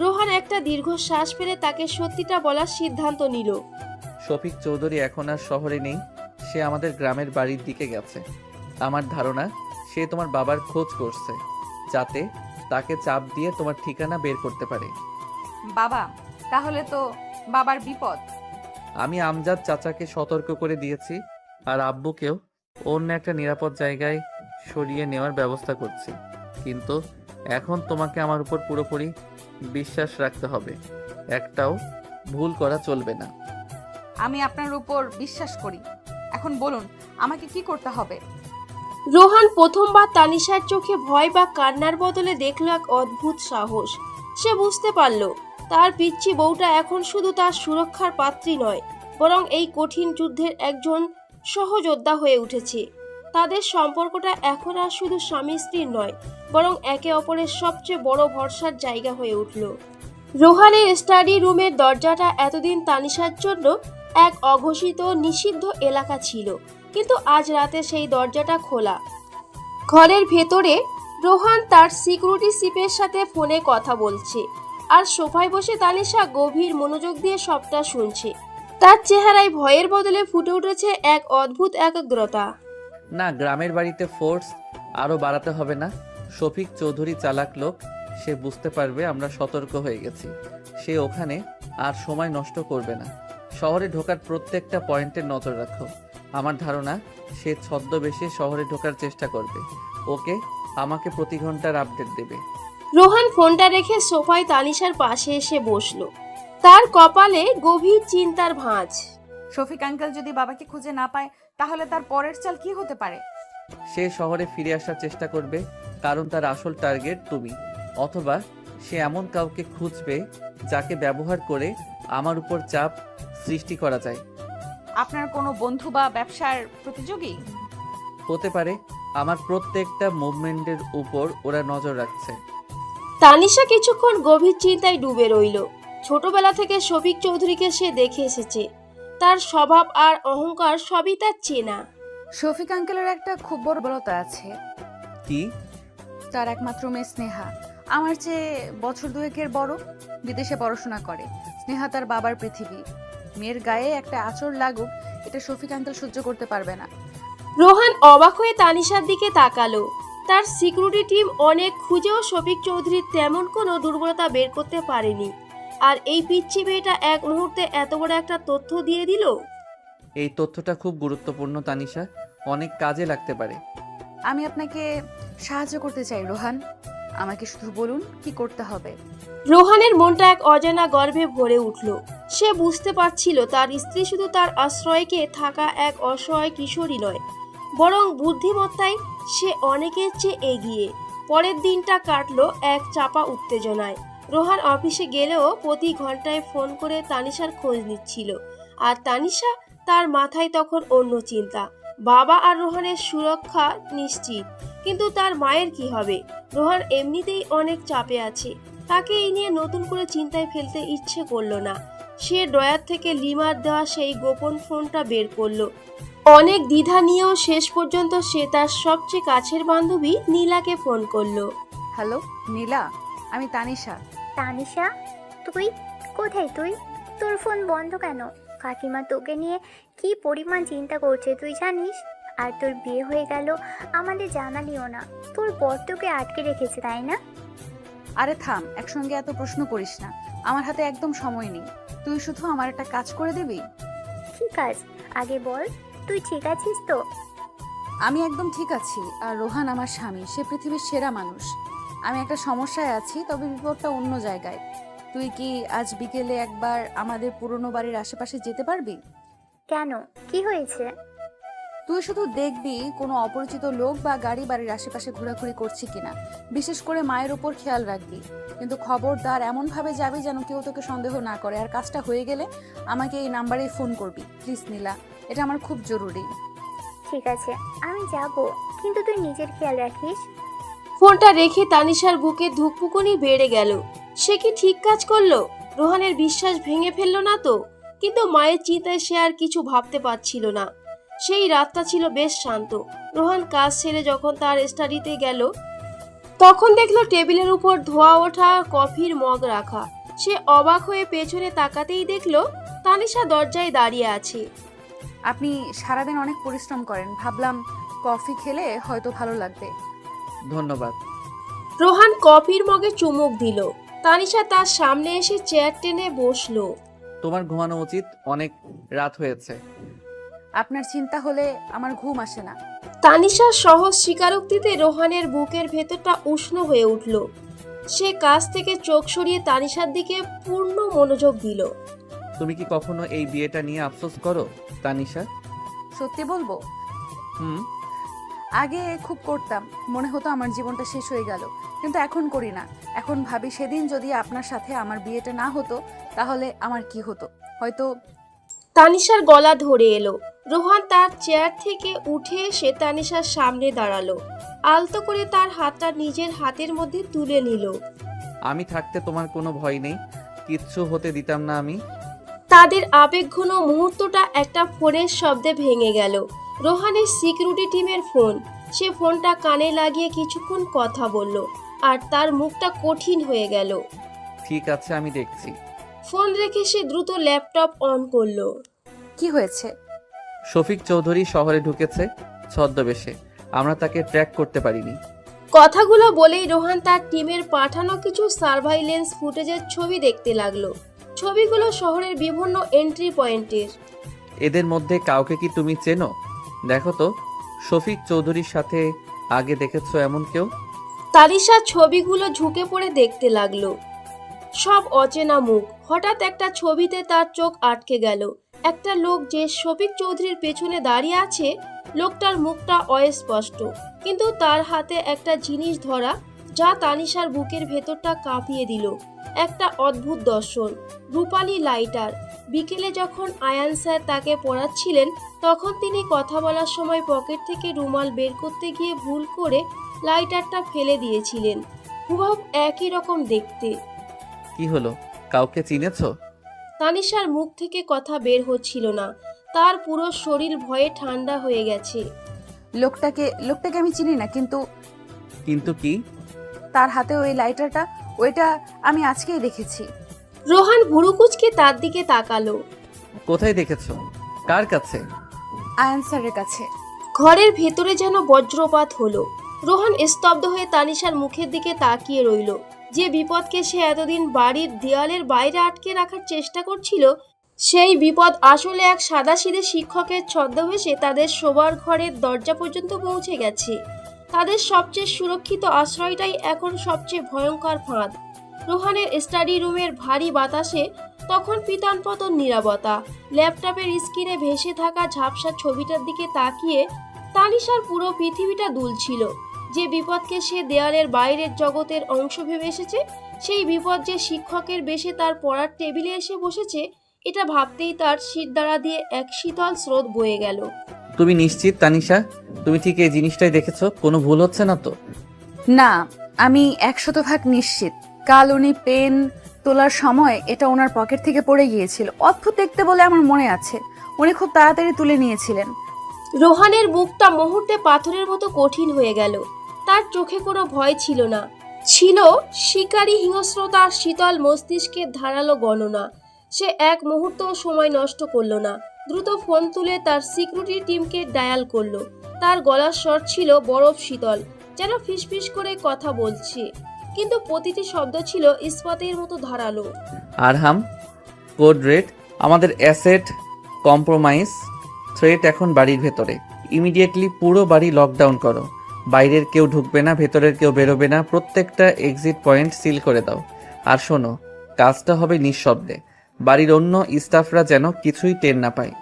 রোহান একটা দীর্ঘশ্বাস ফেলে তাকে সত্যিটা বলার সিদ্ধান্ত নিল। শফিক চৌধুরী এখন আর শহরে নেই, সে আমাদের গ্রামের বাড়ির দিকে গেছে। আমার ধারণা সে তোমার বাবার খোঁজ করছে, যাতে তাকে চাপ দিয়ে তোমার ঠিকানা বের করতে পারে। বাবা, তাহলে তো বাবার বিপদ। আমি আমজাদ চাচাকে সতর্ক করে দিয়েছি, আর আব্বুকেও অন্য একটা নিরাপদ জায়গায় সরিয়ে নেওয়ার ব্যবস্থা করছি। কিন্তু এখন তোমাকে আমার উপর পুরোপুরি বিশ্বাস রাখতে হবে, একটাও ভুল করা চলবে না। আমি আপনার উপর বিশ্বাস করি। এখন বলুন আমাকে কি করতে হবে। রোহান প্রথমবার তানিশার চোখে ভয় বা কান্নার বদলে দেখল এক অদ্ভুত সাহস। সে বুঝতে পারল তার পিচ্চি বউটা এখন শুধু তার সুরক্ষার পাত্রী নয়, বরং এই কঠিন যুদ্ধের একজন সহযোদ্ধা হয়ে উঠেছে। তাদের সম্পর্কটা এখন আর শুধু স্বামী স্ত্রীর নয়, বরং একে অপরের সবচেয়ে বড় ভরসার জায়গা হয়ে উঠল। রোহানের স্টাডি রুমের দরজাটা এতদিন তানিশার জন্য এক অঘোষিত নিষিদ্ধ এলাকা ছিল, কিন্তু আজ রাতে সেই দরজাটা খোলা। ঘরের ভেতরে রোহান তার সিকিউরিটি চিফের সাথে ফোনে কথা বলছে, আর সোফায় বসে তানিশা গভীর মনোযোগ দিয়ে সবটা শুনছে। তার চেহারায় ভয়ের বদলে ফুটে উঠেছে এক অদ্ভুত একাগ্রতা। না, গ্রামের বাড়িতে ফোর্স আরও বাড়াতে হবে না। শফিক চৌধুরী চালাক লোক, সে বুঝতে পারবে আমরা সতর্ক হয়ে গেছি। সে ওখানে আর সময় নষ্ট করবে না। শহরে ঢোকার প্রত্যেকটা পয়েন্টে নজর রাখো। আমার ধারণা সে ছদ্মবেশে শহরে ঢোকার চেষ্টা করবে। ওকে আমাকে প্রতি ঘন্টার আপডেট দেবে। রোহান ফোনটা রেখে সোফায় তানিশার পাশে এসে বসলো। তার কপালে গভীর চিন্তার ভাঁজ। শফিক আঙ্কেল যদি বাবাকে খুঁজে না পায়, তাহলে তার পরের চাল কি হতে পারে? সে শহরে ফিরে আসার চেষ্টা করবে, কারণ তার আসল টার্গেট তুমি। অথবা সে এমন কাউকে খুঁজবে যাকে ব্যবহার করে আমার উপর চাপ সৃষ্টি করা যায়। আপনার কোনো বন্ধু বা ব্যবসার প্রতিযোগী? হতে পারে। আমার প্রত্যেকটা মুভমেন্টের উপর ওরা নজর রাখছে। তানিশা কিছুক্ষণ গভীর চিন্তায় ডুবে রইল। ছোটবেলা থেকে শফিক চৌধুরীকে সে দেখে এসেছে, তার স্বভাব আর অহংকার সবই তার চেনা। শফিক আঙ্কেলের একটা খুব বড় বলতা আছে। কি? তার একমাত্র মেয়ে স্নেহা আমার চেয়ে বছর দুয়েকের বড়, বিদেশে পড়াশোনা করে। স্নেহা তার বাবার পৃথিবী। মেয়ের গায়ে একটা আঁচড় লাগুক, এটা শফিক আঙ্কেল সহ্য করতে পারবে না। রোহান অবাক হয়ে তানিশার দিকে তাকালো। তার সিকিউরিটি টিম অনেক খুঁজেও শফিক চৌধুরীর তেমন কোনো দুর্বলতা বের করতে পারেনি, আর এই পিচ্চি মেয়েটা এক মুহূর্তে এত বড় একটা তথ্য দিয়ে দিল। এই তথ্যটা খুব গুরুত্বপূর্ণ তানিশা, অনেক কাজে লাগতে পারে। আমি আপনাকে সাহায্য করতে চাই রোহান। আমাকে শুধু বলুন কি করতে হবে। রোহানের মনটা এক অজানা গর্বে ভরে উঠল। সে বুঝতে পারছিল তার স্ত্রী শুধু তার আশ্রয়কে থাকা এক অসহায় কিশোরী নয়, বরং বুদ্ধিমত্তায় সে অনেকের চেয়ে এগিয়ে। পরের দিনটা কাটলো এক চাপা উত্তেজনায়। রোহান অফিসে গেলেও প্রতি ঘন্টায় ফোন করে তানিশার খোঁজ নিচ্ছিল, আর তানিশা তার মাথায় তখন অন্য চিন্তা। বাবা আর রোহানের সুরক্ষা নিশ্চিত, কিন্তু তার মায়ের কি হবে? রোহান এমনিতেই অনেক চাপে আছে, তাকে এই নিয়ে নতুন করে চিন্তায় ফেলতে ইচ্ছে করলো না। সে ড্রয়ার থেকে লিমার দেওয়া সেই গোপন ফোনটা বের করলো। অনেক দ্বিধা নিয়েও শেষ পর্যন্ত সে তার সবচেয়ে কাছের বান্ধবী নীলাকে ফোন করলো। হ্যালো নীলা, আমি তানিশা। তানিশা, তুই কোথায়? তোর ফোন বন্ধ কেন? কাকিমা তোকে নিয়ে কি পরিমাণ চিন্তা করছে তুই জানিস? আর তোর বিয়ে হয়ে গেল, আমাদের জানালিও না। তোর বর তোকে আটকে রেখেছে, তাই না? আরে থাম, একসঙ্গে এত প্রশ্ন করিস না। আমার হাতে একদম সময় নেই। তুই শুধু আমার একটা কাজ করে দিবি। কি কাজ? আগে বল, তুই ঠিক আছিস তো? আমি একদম ঠিক আছি। আর রোহান আমার স্বামী, সে পৃথিবীর সেরা মানুষ। আমি একটা সমস্যায় আছি, তবে বিপদটা অন্য জায়গায়। তুই কি আজ বিকেলে একবার আমাদের পুরনো বাড়ির আশেপাশে যেতে পারবি? কেন, কি হয়েছে? তুই শুধু দেখবি কোনো অপরিচিত লোক বা গাড়ি বাড়ির আশেপাশে ঘোরাঘুরি করছে কিনা। বিশেষ করে মায়ের ওপর খেয়াল রাখবি, কিন্তু খবরদার এমনভাবে যাবি যেন কেউ তোকে সন্দেহ না করে। আর কাজটা হয়ে গেলে আমাকে এই নাম্বারেই ফোন করবি প্লিজ নীলা, এটা আমার খুব জরুরি। ঠিক আছে, আমি যাব, কিন্তু তুই নিজের খেয়াল রাখিস। ফোনটা রেখে তানিশার বুকে ধুকপুকুনি বেড়ে গেল। সে কি ঠিক কাজ করলো? রোহানের বিশ্বাস ভেঙে ফেললো না তো? কিন্তু মায়ের চিন্তায় সে আর কিছু ভাবতে পারছিল না। সেই রাতটা ছিল বেশ শান্ত। রোহান কাজ সেরে যখন তার স্টাডিতে গেল, তখন দেখলো টেবিলের উপর ধোয়া ওঠা কফির মগ রাখা। সে অবাক হয়ে পেছনে তাকাতেই দেখলো তানিশা দরজায় দাঁড়িয়ে আছে। আপনি সারাদিন অনেক পরিশ্রম করেন, ভাবলাম কফি খেলে হয়তো ভালো লাগবে। ধন্যবাদ। রোহান কফির মগে চুমুক দিল। তানিশা তার সামনে এসে চেয়ার টেনে বসলো। তোমার ঘুমানো উচিত, অনেক রাত হয়েছে। আপনার চিন্তা হলে আমার ঘুম আসে না। তানিশার সহজ স্বীকারোক্তিতে রোহানের বুকের ভেতরটা উষ্ণ হয়ে উঠল। সে কাছ থেকে চোখ সরিয়ে তানিশার দিকে পূর্ণ মনোযোগ দিল। তুমি কি কখনো এই বিয়েটা নিয়ে আফসোস করো তানিশা? সত্যি বলবো, হুম। আগে খুব করতাম, মনে হতো আমার জীবনটা শেষ হয়ে গেল, কিন্তু এখন করি না। এখন ভাবি সেদিন যদি আপনার সাথে আমার বিয়েটা না হতো তাহলে আমার কি হতো। হয়তো তানিশার গলা ধরে এলো। রোহান তার চেয়ার থেকে উঠে এসে তানিশার সামনে দাঁড়ালো। আলতো করে তার হাতটা নিজের হাতের মধ্যে তুলে নিল। আমি থাকতে তোমার কোনো ভয় নেই, কিচ্ছু হতে দিতাম না আমি। তাদের আবেগঘন মুহূর্তটা একটা ফোনের শব্দে ভেঙে গেল। রোহানের সিকিউরিটি টিমের ফোন। সে ফোনটা কানে লাগিয়ে কিছুক্ষণ কথা বলল, আর তার মুখটা কঠিন হয়ে গেল। ঠিক আছে, আমি দেখছি। ফোন রেখে সে দ্রুত ল্যাপটপ অন করলো। কি হয়েছে? শফিক চৌধুরী শহরে ঢুকেছে ছদ্মবেশে, আমরা তাকে ট্র্যাক করতে পারিনি। কথাগুলো বলেই রোহান তার টিমের পাঠানো কিছু সার্ভাইলেন্স ফুটেজের ছবি দেখতে লাগলো। ছবিগুলো শহরের বিভিন্ন এন্ট্রি পয়েন্টের। এদের মধ্যে কাউকে কি তুমি চেনো? দেখো তো, শফিক চৌধুরীর সাথে আগে দেখেছো এমন কেউ? তানিশা ছবিগুলো ঝুঁকে পড়ে দেখতে লাগলো। সব অচেনা মুখ। হঠাৎ একটা ছবিতে তার চোখ আটকে গেল। একটা লোক যে শফিক চৌধুরীর পেছনে দাঁড়িয়ে আছে, লোকটার মুখটা অস্পষ্ট, কিন্তু তার হাতে একটা জিনিস ধরা যা তানিশার বুকের ভেতরটা কাঁপিয়ে দিল। একটা অদ্ভুত দর্শন, রূপালী লাইটার। বিকেলে যখন আয়ান স্যার তাকে পড়াচ্ছিলেন, তখন তিনি কথা বলার সময় পকেট থেকে রুমাল বের করতে গিয়ে ভুল করে লাইটারটা ফেলে দিয়েছিলেন। হুবহু একই রকম দেখতে। কি হলো, কাউকে চিনেছো? তানিশার মুখ থেকে কথা বের হচ্ছিল না। তার পুরো শরীর ভয়ে ঠান্ডা হয়ে গেছে। লোকটাকে আমি চিনি না, কিন্তু কিন্তু কি? তার হাতে ওই লাইটারটা, ওইটা আমি আজকেই দেখেছি। রোহান ভুরুকুচকে তার দিকে তাকালো। কোথায় দেখেছো? কার কাছে? আয়ান স্যারের কাছে। ঘরের ভেতরে যেন বজ্রপাত হলো। রোহান স্তব্ধ হয়ে তানিশার মুখের দিকে তাকিয়ে রইল। যে বিপদকে সে এতদিন বাড়ির দেয়ালের বাইরে আটকে রাখার চেষ্টা করছিল, সেই বিপদ আসলে এক সাদাসিধে শিক্ষকের ছদ্মবেশে তাদের শোবার ঘরের দরজা পর্যন্ত পৌঁছে গেছে। তাদের সবচেয়ে সুরক্ষিত আশ্রয়টাই এখন সবচেয়ে ভয়ঙ্কর ফাঁদ। রোহানের স্টাডি রুমের ভারী বাতাসে তখন পিতনপতন নীরবতা। ল্যাপটপের স্ক্রিনে ভেসে থাকা ঝাপসা ছবিটার দিকে তাকিয়ে তানিশার পুরো পৃথিবীটা দুলছিল। যে বিপদকে সে দেয়ালের বাইরের জগতের অংশ ভেবে এসেছে, সেই বিপদ যে শিক্ষকের বেশে তার পড়ার টেবিলে এসে বসেছে, এটা ভাবতেই তার শিরদাঁড়া দিয়ে এক শীতল স্রোত বয়ে গেল। তুমি নিশ্চিত তানিশা? তুমি ঠিক এই জিনিসটাই দেখেছো? কোনো ভুল হচ্ছে না তো? না, আমি 100% নিশ্চিত। কাল উনি পেন তোলার সময় এটা ওনার পকেট থেকে পড়ে গিয়েছিল। অদ্ভুত দেখতে বলে আমার মনে আছে, উনি খুব তাড়াতাড়ি তুলে নিয়েছিলেন। রোহানের বুকটা মুহূর্তে পাথরের মতো কঠিন হয়ে গেল। তার চোখে কোনো ভয় ছিল না, ছিল শিকারী হিংস্রতা। শীতল মস্তিষ্কের ধারালো গণনা। সে এক মুহূর্তও সময় নষ্ট করলো না। দ্রুত ফোন তুলে তার সিকিউরিটি টিমকে ডায়াল করলো। তার গলার স্বর ছিল বরফ শীতল, যেন ফিসফিস করে কথা বলছে, কিন্তু প্রতিটি শব্দ ছিল ইস্পাতের মতো ধারালো। আরহাম, কোড রেড, আমাদের অ্যাসেট কম্প্রোমাইজ থ্রেট এখন বাড়ির ভেতরে। ইমিডিয়েটলি পুরো বাড়ি লকডাউন করো। বাইরের কেউ ঢুকবে না, ভেতরের কেউ বেরোবে না, প্রত্যেকটা এক্সিট পয়েন্ট সিল করে দাও। আর শোনো, কাজটা হবে নিঃশব্দে, বাড়ির অন্য স্টাফরা যেন কিছুই টের না পায়।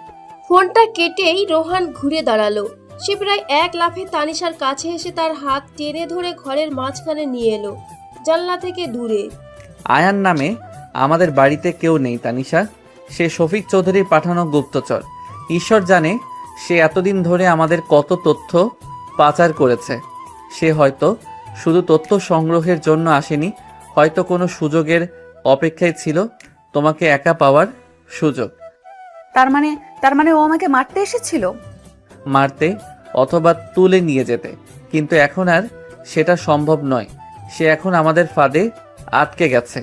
ফোনটা কেটেই রোহান ঘুরে দাঁড়ালো। সে প্রায় এক লাফে তানিশার কাছে এসে তার হাত টেনে ধরে ঘরের মাঝখানে নিয়ে এলো, জানলা থেকে দূরে। আয়ান নামে আমাদের বাড়িতে কেউ নেই তানিশা। সে শফিক চৌধুরীর পাঠানো গুপ্তচর। ঈশ্বর জানে সে এতদিন ধরে আমাদের কত তথ্য পাচার করেছে। সে হয়তো শুধু তথ্য সংগ্রহের জন্য আসেনি, হয়তো কোনো সুযোগের অপেক্ষায় ছিল, তোমাকে একা পাওয়ার সুযোগ। তার মানে ও আমাকে মারতে এসেছিল? মারতে অথবা তুলে নিয়ে যেতে, কিন্তু এখন আর সেটা সম্ভব নয়। সে এখন আমাদের ফাঁদে আটকে গেছে।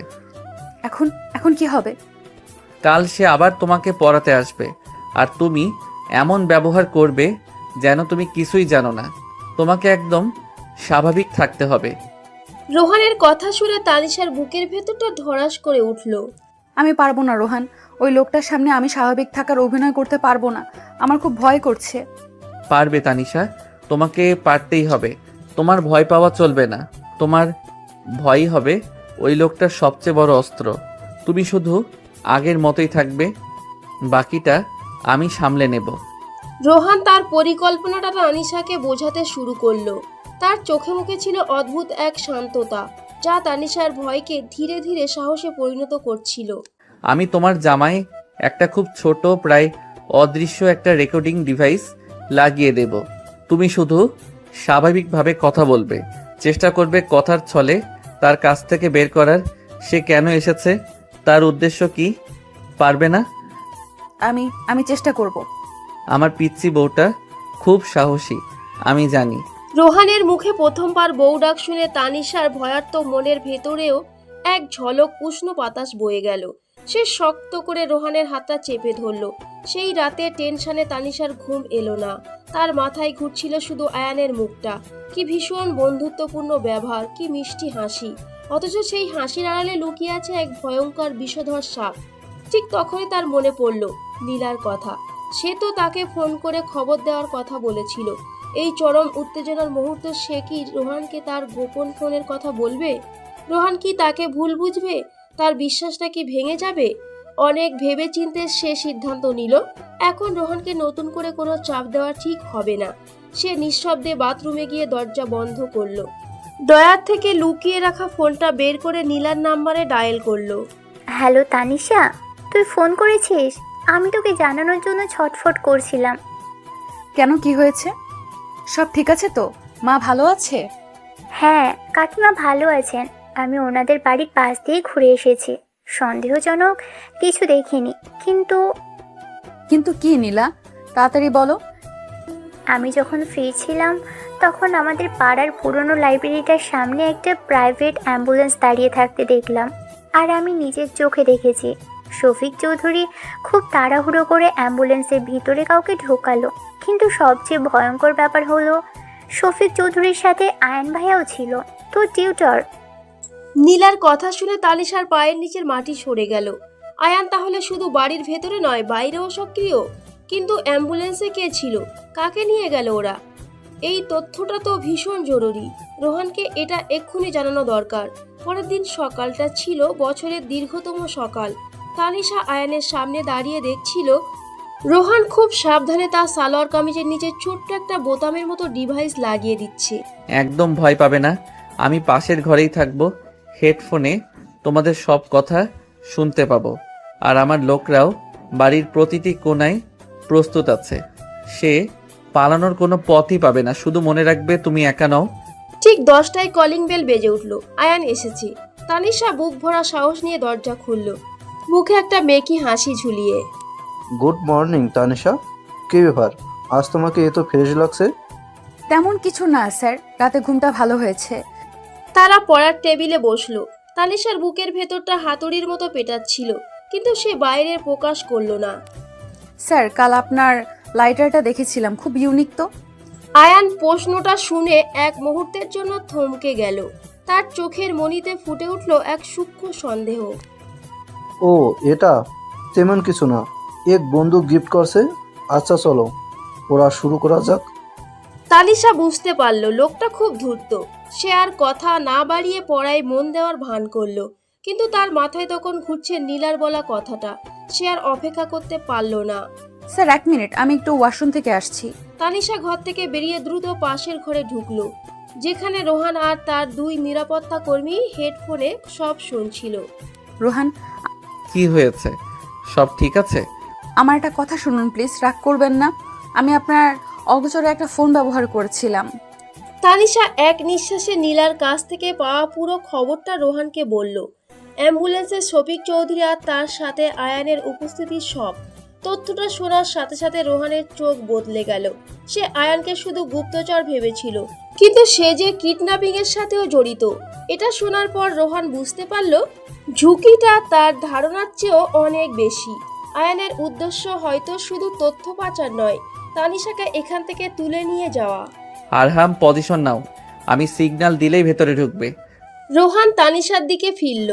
এখন কি হবে? কাল সে আবার তোমাকে পড়াতে আসবে, আর তুমি এমন ব্যবহার করবে যেন তুমি কিছুই জানো না। তোমাকে একদম স্বাভাবিক থাকতে হবে। রোহানের কথা শুনে তানিশার বুকের ভেতরটা ধড়াস করে উঠল। আমি পারবো না রোহান, ওই লোকটার সামনে আমি স্বাভাবিক থাকার অভিনয় করতে পারবো না। আমার খুব ভয় করছে। পারবে তানিশা, তোমাকে পারতেই হবে। তোমার ভয় পাওয়া চলবে না। তোমার ভয়ই হবে ওই লোকটার সবচেয়ে বড় অস্ত্র। তুমি শুধু আগের মতোই থাকবে, বাকিটা আমি সামলে নেব। রোহান তার পরিকল্পনাটা তানিশাকে বোঝাতে শুরু করলো। তার চোখে মুখে ছিল অদ্ভুত এক শান্ততা, যা তানিশার ভয়কে ধীরে ধীরে সাহসে পরিণত করছিল। আমি তোমার জামায় একটা খুব ছোট, প্রায় অদৃশ্য একটা রেকর্ডিং ডিভাইস লাগিয়ে দেব। তুমি শুধু স্বাভাবিকভাবে কথা বলবে, চেষ্টা করবে কথার ছলে তার কাছ থেকে বের করার সে কেন এসেছে, তার উদ্দেশ্য কি। পারবে না? আমি চেষ্টা করব। আমার পিচ্চি বউটা খুব সাহসী, আমি জানি। রোহানের মুখে প্রথমবার বউ ডাক শুনে তানিশার ভয়ার্ত মনের ভেতরেও এক ঝলক উষ্ণ বাতাস বয়ে গেল। সে শক্ত করে রোহানের হাতটা চেপে ধরল। সেই রাতে টেনশনে তানিশার ঘুম এলো না। তার মাথায় ঘুরছিল শুধু আয়ানের মুখটা। কি ভীষণ বন্ধুত্বপূর্ণ ব্যবহার, কি মিষ্টি হাসি, অথচ সেই হাসির আড়ালে লুকিয়ে আছে এক ভয়ঙ্কর বিষধর সাপ। ঠিক তখনই তার মনে পড়ল নীলার কথা। সে তো তাকে ফোন করে খবর দেওয়ার কথা বলেছিল। এই চরম উত্তেজনার মুহূর্তে সে কি রোহানকে তার গোপন ফোনের কথা বলবে? রোহান কি তাকে ভুল বুঝবে? তার বিশ্বাসটা কি ভেঙে যাবে? অনেক ভেবে চিন্তে সে সিদ্ধান্ত নিল এখন রোহানকে নতুন করে কোনো চাপ দেওয়া ঠিক হবে না। সে নিঃশব্দে বাথরুমে গিয়ে দরজা বন্ধ করলো। ডয়ার থেকে লুকিয়ে রাখা ফোনটা বের করে নীলার নাম্বারে ডায়াল করলো। হ্যালো তানিশা, তুই ফোন করেছিস? আমি তোকে জানানোর জন্য ছটফট করছিলাম। কেন, কি হয়েছে? সব ঠিক আছে তো? মা ভালো আছে? হ্যাঁ, কাকিমা ভালো আছেন। আমি ওনাদের বাড়ির পাশ দিয়ে ঘুরে এসেছি। সন্দেহজনক কিছু দেখিনি, কিন্তু কি নীলা, তাড়াতাড়ি বলো। আমি যখন ফ্রি ছিলাম তখন আমাদের পাড়ার পুরনো লাইব্রেরিটার সামনে একটা প্রাইভেট অ্যাম্বুলেন্স দাঁড়িয়ে থাকতে দেখলাম। আর আমি নিজের চোখে দেখেছি শফিক চৌধুরী খুব তাড়াহুড়ো করে অ্যাম্বুলেন্সের ভিতরে কাউকে ঢোকালো। কিন্তু সবচেয়ে ভয়ঙ্কর ব্যাপার হলো শফিক চৌধুরীর সাথে আয়ান ভাইয়াও ছিল, তো টিউটর। নীলার কথা শুনে তানিশার পায়ের নিচের মাটি সরে গেল। আয়ান তাহলে শুধু বাড়ির ভেতরে নয়, বাইরেও সক্রিয়। কিন্তু অ্যাম্বুলেন্সে কে ছিল? কাকে নিয়ে গেল ওরা? এই তথ্যটা তো ভীষণ জরুরি। রোহানকে এটা এক্ষুনি জানানো দরকার। পরের দিন সকালটা ছিল বছরের দীর্ঘতম সকাল। তানিশা আয়ানের সামনে দাঁড়িয়ে দেখছিল রোহান খুব সাবধানে তার সালোয়ার কামিজের নিচে ছোট্ট একটা বোতামের মতো ডিভাইস লাগিয়ে দিচ্ছে। একদম ভয় পাবে না, আমি পাশের ঘরেই থাকবো। হেডফোনে তোমাদের সব কথা শুনতে পাবো, আর আমার লোকরাও বাড়ির প্রতিটি কোণায় প্রস্তুত আছে। সে পালানোর কোনো পথই পাবে না। শুধু মনে রাখবে তুমি একা নও। ঠিক 10টায় কলিং বেল বেজে উঠল। আয়ান এসেছে। তানিশা বুক ভরা সাহস নিয়ে দরজা খুলল, মুখে একটা মেকি হাসি ঝুলিয়ে। গুড মর্নিং তানিশা, কি ব্যাপার আজ তোমাকে এত ফ্রেশ লাগছে? তেমন কিছু না স্যার, রাতে ঘুমটা ভালো হয়েছে। তারা পড়ার টেবিলে বসলো। তানিশার বুকের ভেতরটা হাতুড়ির মতো পেটাচ্ছিল, কিন্তু সে বাইরের প্রকাশ করলো না। স্যার, কাল আপনার লাইটারটা দেখেছিলাম, খুব ইউনিক তো। আয়ান প্রশ্নটা শুনে এক মুহূর্তের জন্য থমকে গেল। তার চোখের মণিতে ফুটে উঠল এক সূক্ষ্ম সন্দেহ। ও এটা তেমন কিছু না, এক বন্ধু গিফট করছে। আচ্ছা চলো ওরা শুরু করা যাক। তানিশা বুঝতে পারল লোকটা খুব ধূর্ত। সে আর কথা না বাড়িয়ে পড়ায় মন দেওয়ার ভান করলো, কিন্তু তার মাথায় তখন ঘুরছে নীলার বলা কথাটা। সে আর অপেক্ষা করতে পারল না। স্যার 1 মিনিট, আমি একটু ওয়াশরুম থেকে আসছি। তানিশা ঘর থেকে বেরিয়ে দ্রুত পাশের ঘরে ঢুকলো, যেখানে রোহান আর তার 2 নিরাপত্তা কর্মী হেডফোনে সব শুনছিল। রোহান, কি হয়েছে? সব ঠিক আছে? আমার একটা কথা শুনুন প্লিজ, রাগ করবেন না। আমি আপনার অগোচরে একটা ফোন ব্যবহার করেছিলাম। তানিশা এক নিঃশ্বাসে নীলার কাছ থেকে পাওয়া পুরো খবরটা রোহানকে বলল। অ্যাম্বুলেন্সে শফিক চৌধুরী আর তার সাথে আয়ানের উপস্থিতি সব। তথ্যটা শোনার সাথে সাথে রোহানের চোখ বদলে গেল। সে আয়ানকে শুধু গুপ্তচর ভেবেছিল, কিন্তু সে যে কিডন্যাপিং এর সাথেও জড়িত। এটা শোনার পর রোহান বুঝতে পারল ঝুঁকিটা তার ধারণার চেয়েও অনেক বেশি। আয়ানের উদ্দেশ্য হয়তো শুধু তথ্য পাচার নয়, তানিশাকে এখান থেকে তুলে নিয়ে যাওয়া। আরহাম, পজিশন নাও। আমি সিগন্যাল দিলেই ভেতরে ঢুকবে। রোহান তানিশার দিকে ফিরল।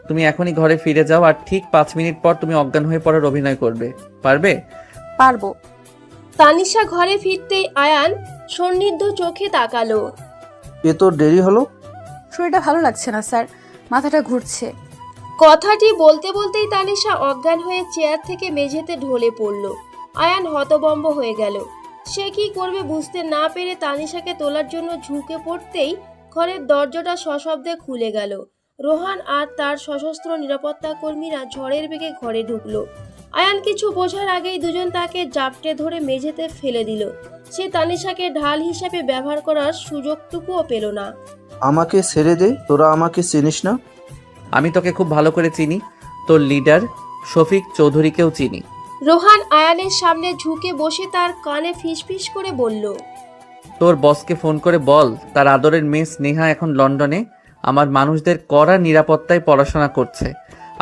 তুমি এখনই ঘরে ফিরে যাও, আর ঠিক 5 মিনিট পর তুমি অজ্ঞান হয়ে পড়ার অভিনয় করবে। পারবে? পারবো। তানিশা ঘরে ফিরতেই আয়ান সন্নিগ্ধ চোখে তাকালো। এ তো দেরি হলো। শরীরটা ভালো লাগছে না স্যার, মাথাটা ঘুরছে। কথাটি বলতে বলতেই তানিশা অজ্ঞান হয়ে চেয়ার থেকে মেঝেতে ঢলে পড়ল। আয়ান হতবম্ব হয়ে গেল। সে কি করবে বুঝতে না পেরে তানিশাকে তোলার জন্য ঝুঁকে পড়তেই ঘরের দরজাটা সশব্দে খুলে গেল। রোহান আর তার সশস্ত্র নিরাপত্তা কর্মীরা ঝড়ের বেগে ঘরে ঢুকলো। আয়ান কিছু বোঝার আগেই দুজন তাকে জাপটে ধরে মেঝেতে ফেলে দিল। সে তানিশাকে ঢাল হিসাবে ব্যবহার করার সুযোগটুকুও পেল না। আমাকে ছেড়ে দে, তোরা আমাকে চিনিস না। আমি তোকে খুব ভালো করে চিনি, তোর লিডার শফিক চৌধুরীকেও চিনি। রোহান আয়ানের সামনে ঝুঁকে বসে তার কানে ফিসফিস করে বলল, তোর বসকে ফোন করে বল তার আদরের মেয়ে স্নেহা এখন লন্ডনে আমার মানুষদের কড়া নিরাপত্তায় পড়াশোনা করছে।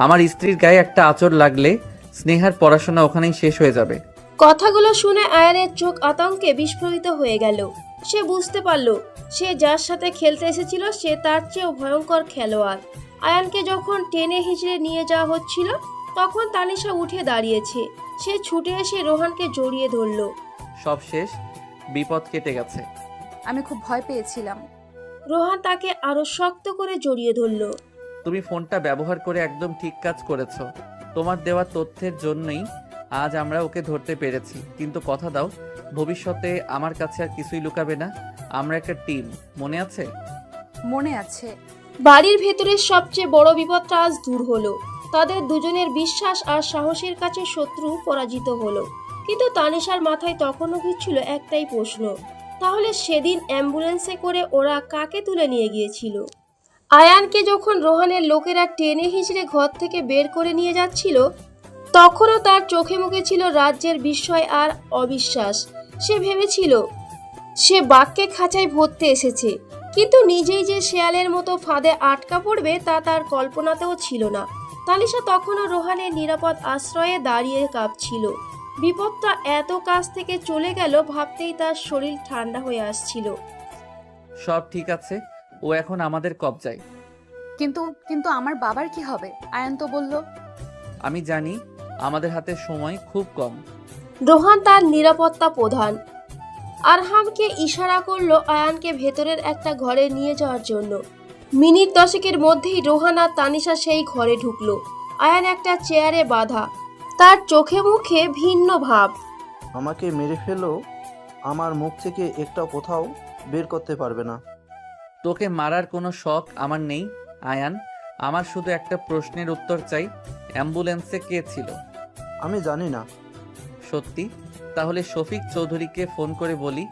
আমার স্ত্রীর গায়ে একটা আঁচড় লাগলে স্নেহার পড়াশোনা ওখানেই শেষ হয়ে যাবে। কথাগুলো শুনে আয়ানের চোখ আতঙ্কে বিস্ফোরিত হয়ে গেল। সে বুঝতে পারল সে যার সাথে খেলতে এসেছিল সে তার চেয়েও ভয়ঙ্কর খেলোয়াড়। আয়ানকে যখন টেনে হিঁচড়ে নিয়ে যাওয়া হচ্ছিল তখন তানিশা উঠে দাঁড়িয়েছে। সে ছুটে এসে রোহানকে জড়িয়ে ধরল। সব শেষ, বিপদ কেটে গেছে। আমি খুব ভয় পেয়েছিলাম। রোহান তাকে আরো শক্ত করে জড়িয়ে ধরল। তুমি ফোনটা ব্যবহার করে একদম ঠিক কাজ করেছো। তোমার দেওয়া তথ্যের জন্যই আজ আমরা ওকে ধরতে পেরেছি। কিন্তু কথা দাও, ভবিষ্যতে আমার কাছে আর কিছুই লুকাবে না। আমরা একটা টিম, মনে আছে? মনে আছে। বাড়ির ভেতরের সবচেয়ে বড় বিপদটা আজ দূর হলো। তাদের দুজনের বিশ্বাস আর সাহসের কাছে শত্রু পরাজিত হলো। কিন্তু তানিশার মাথায় তখনও ঘুরছিল একটাই প্রশ্ন, তাহলে সেদিন অ্যাম্বুলেন্সে করে ওরা কাকে তুলে নিয়ে গিয়েছিল? আয়ানকে যখন রোহানের লোকেরা টেনে হিঁচড়ে ঘর থেকে বের করে নিয়ে যাচ্ছিল তখনও তার চোখে মুখে ছিল রাজ্যের বিস্ময় আর অবিশ্বাস। সে ভেবেছিল সে বাঘকে খাঁচায় ভরতে এসেছে, কিন্তু নিজেই যে শেয়ালের মতো ফাঁদে আটকা পড়বে তা তার কল্পনাতেও ছিল না। তানিশা তখনও রোহানের নিরাপদ আশ্রয়ে দাঁড়িয়ে কাঁপছিল। বিপদটা এত কাছ থেকে চলে গেল ভাবতেই তার শরীর ঠান্ডা হয়ে আসছিল। সব ঠিক আছে, ও এখন আমাদের কবজায়। কিন্তু কিন্তু আমার বাবার কি হবে? আয়ান তো বলল। আমি জানি, আমাদের হাতে সময় খুব কম। রোহান তার নিরাপত্তা প্রধান আরহামকে ইশারা করলো আয়ানকে ভেতরের একটা ঘরে নিয়ে যাওয়ার জন্য। মিনিট 10 মধ্যেই রোহান আর তানিশা সেই ঘরে ঢুকলো। আয়ান একটা চেয়ারে বাঁধা, তার চোখে মুখে ভিন্ন ভাব। আমাকে মেরে ফেলো, আমার মুখ থেকে একটা কোথাও বের করতে পারবে না। তোকে মারার কোনো শখ আমার নেই আয়ান। আমার শুধু একটা প্রশ্নের উত্তর চাই, অ্যাম্বুলেন্সে কে ছিল? আমি জানি না। সত্যি? তাহলে শফিক চৌধুরীকে ফোন করে বলি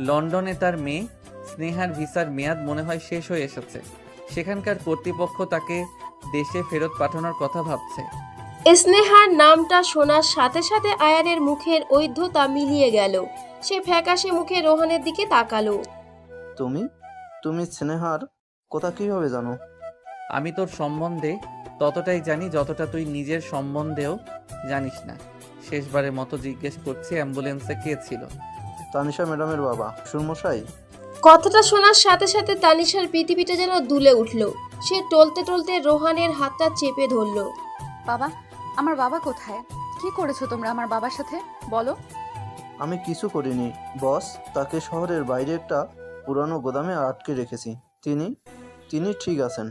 লন্ডনে তার মেয়ে স্নেহার ভিসার মেয়াদ মনে হয় শেষ হয়ে এসেছে। সেখানকার কর্তৃপক্ষ তাকে দেশে ফেরত পাঠানোর কথা ভাবছে। স্নেহার নামটা শোনার সাথে সাথে আয়ানের মুখের ঐধ্যতা মিলিয়ে গেল। সে ফ্যাকাশে মুখে রোহানের দিকে তাকালো। তুমি স্নেহার কথা কিভাবে জানো? আমি তোর সম্বন্ধে ততটাই জানি যতটা তুই নিজের সম্বন্ধেও জানিস না। শেষবারের মতো জিজ্ঞেস করছি, অ্যাম্বুলেন্সে কে ছিল? তানিশা ম্যাডামের বাবা, শ্বশুরমশাই। কথাটা শোনার সাথে সাথে তানিশার পৃথিবীটা যেন দুলে উঠল। সে টলতে টলতে রোহানের হাতটা চেপে ধরল। বাবা, আমার বাবা কোথায়? কি করেছো তোমরা আমার বাবার সাথে? বলো। আমি কিছু করিনি বস। তাকে শহরের বাইরে একটা পুরানো গোদামে আটকে রেখেছি। তিনি ঠিক আছেন।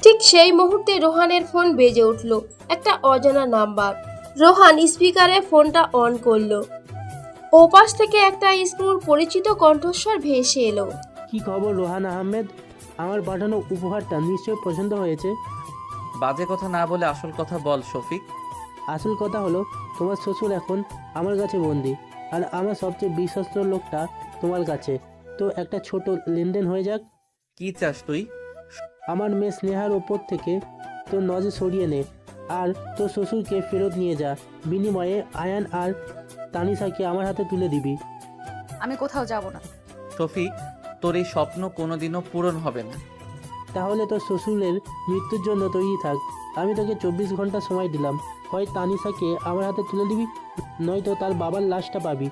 ঠিক সেই মুহূর্তে রোহানের ফোন বেজে উঠল। একটা অজানা নাম্বার। রোহান স্পিকারে ফোনটা অন করলো। ওপাশ থেকে একটা স্মুর পরিচিত কণ্ঠস্বর ভেসে এলো। কি খবর রোহান আহমেদ? আমার পাঠানো উপহারটা নিশ্চয় পছন্দ হয়েছে। বাজে কথা না বলে আসল কথা বল শফিক। আসল কথা হলো, তোমার শ্বশুর এখন আমার কাছে বন্দি, আর আমার সবচেয়ে বিশ্বস্ত লোকটা তোমার কাছে। তো একটা ছোট লেনদেন হয়ে যাক। কি চাস তুই? আমার মেয়ে স্নেহার ওপর থেকে তোর নজর সরিয়ে নে, আর তোর শ্বশুরকে ফেরত নিয়ে যা। বিনিময়ে আয়ান আর তানিশাকে আমার হাতে তুলে দিবি। আমি কোথাও যাব না। শফিক, তোর এই স্বপ্ন কোনোদিনও পূরণ হবে না। তাহলে তোর শ্বশুরের মৃত্যুর জন্য তৈরি থাক। আমি তোকে 24 ঘন্টা সময় দিলাম। হয় তানিশাকে আমার হাতে তুলে দিবি, নয়তো তার বাবার লাশটা পাবি।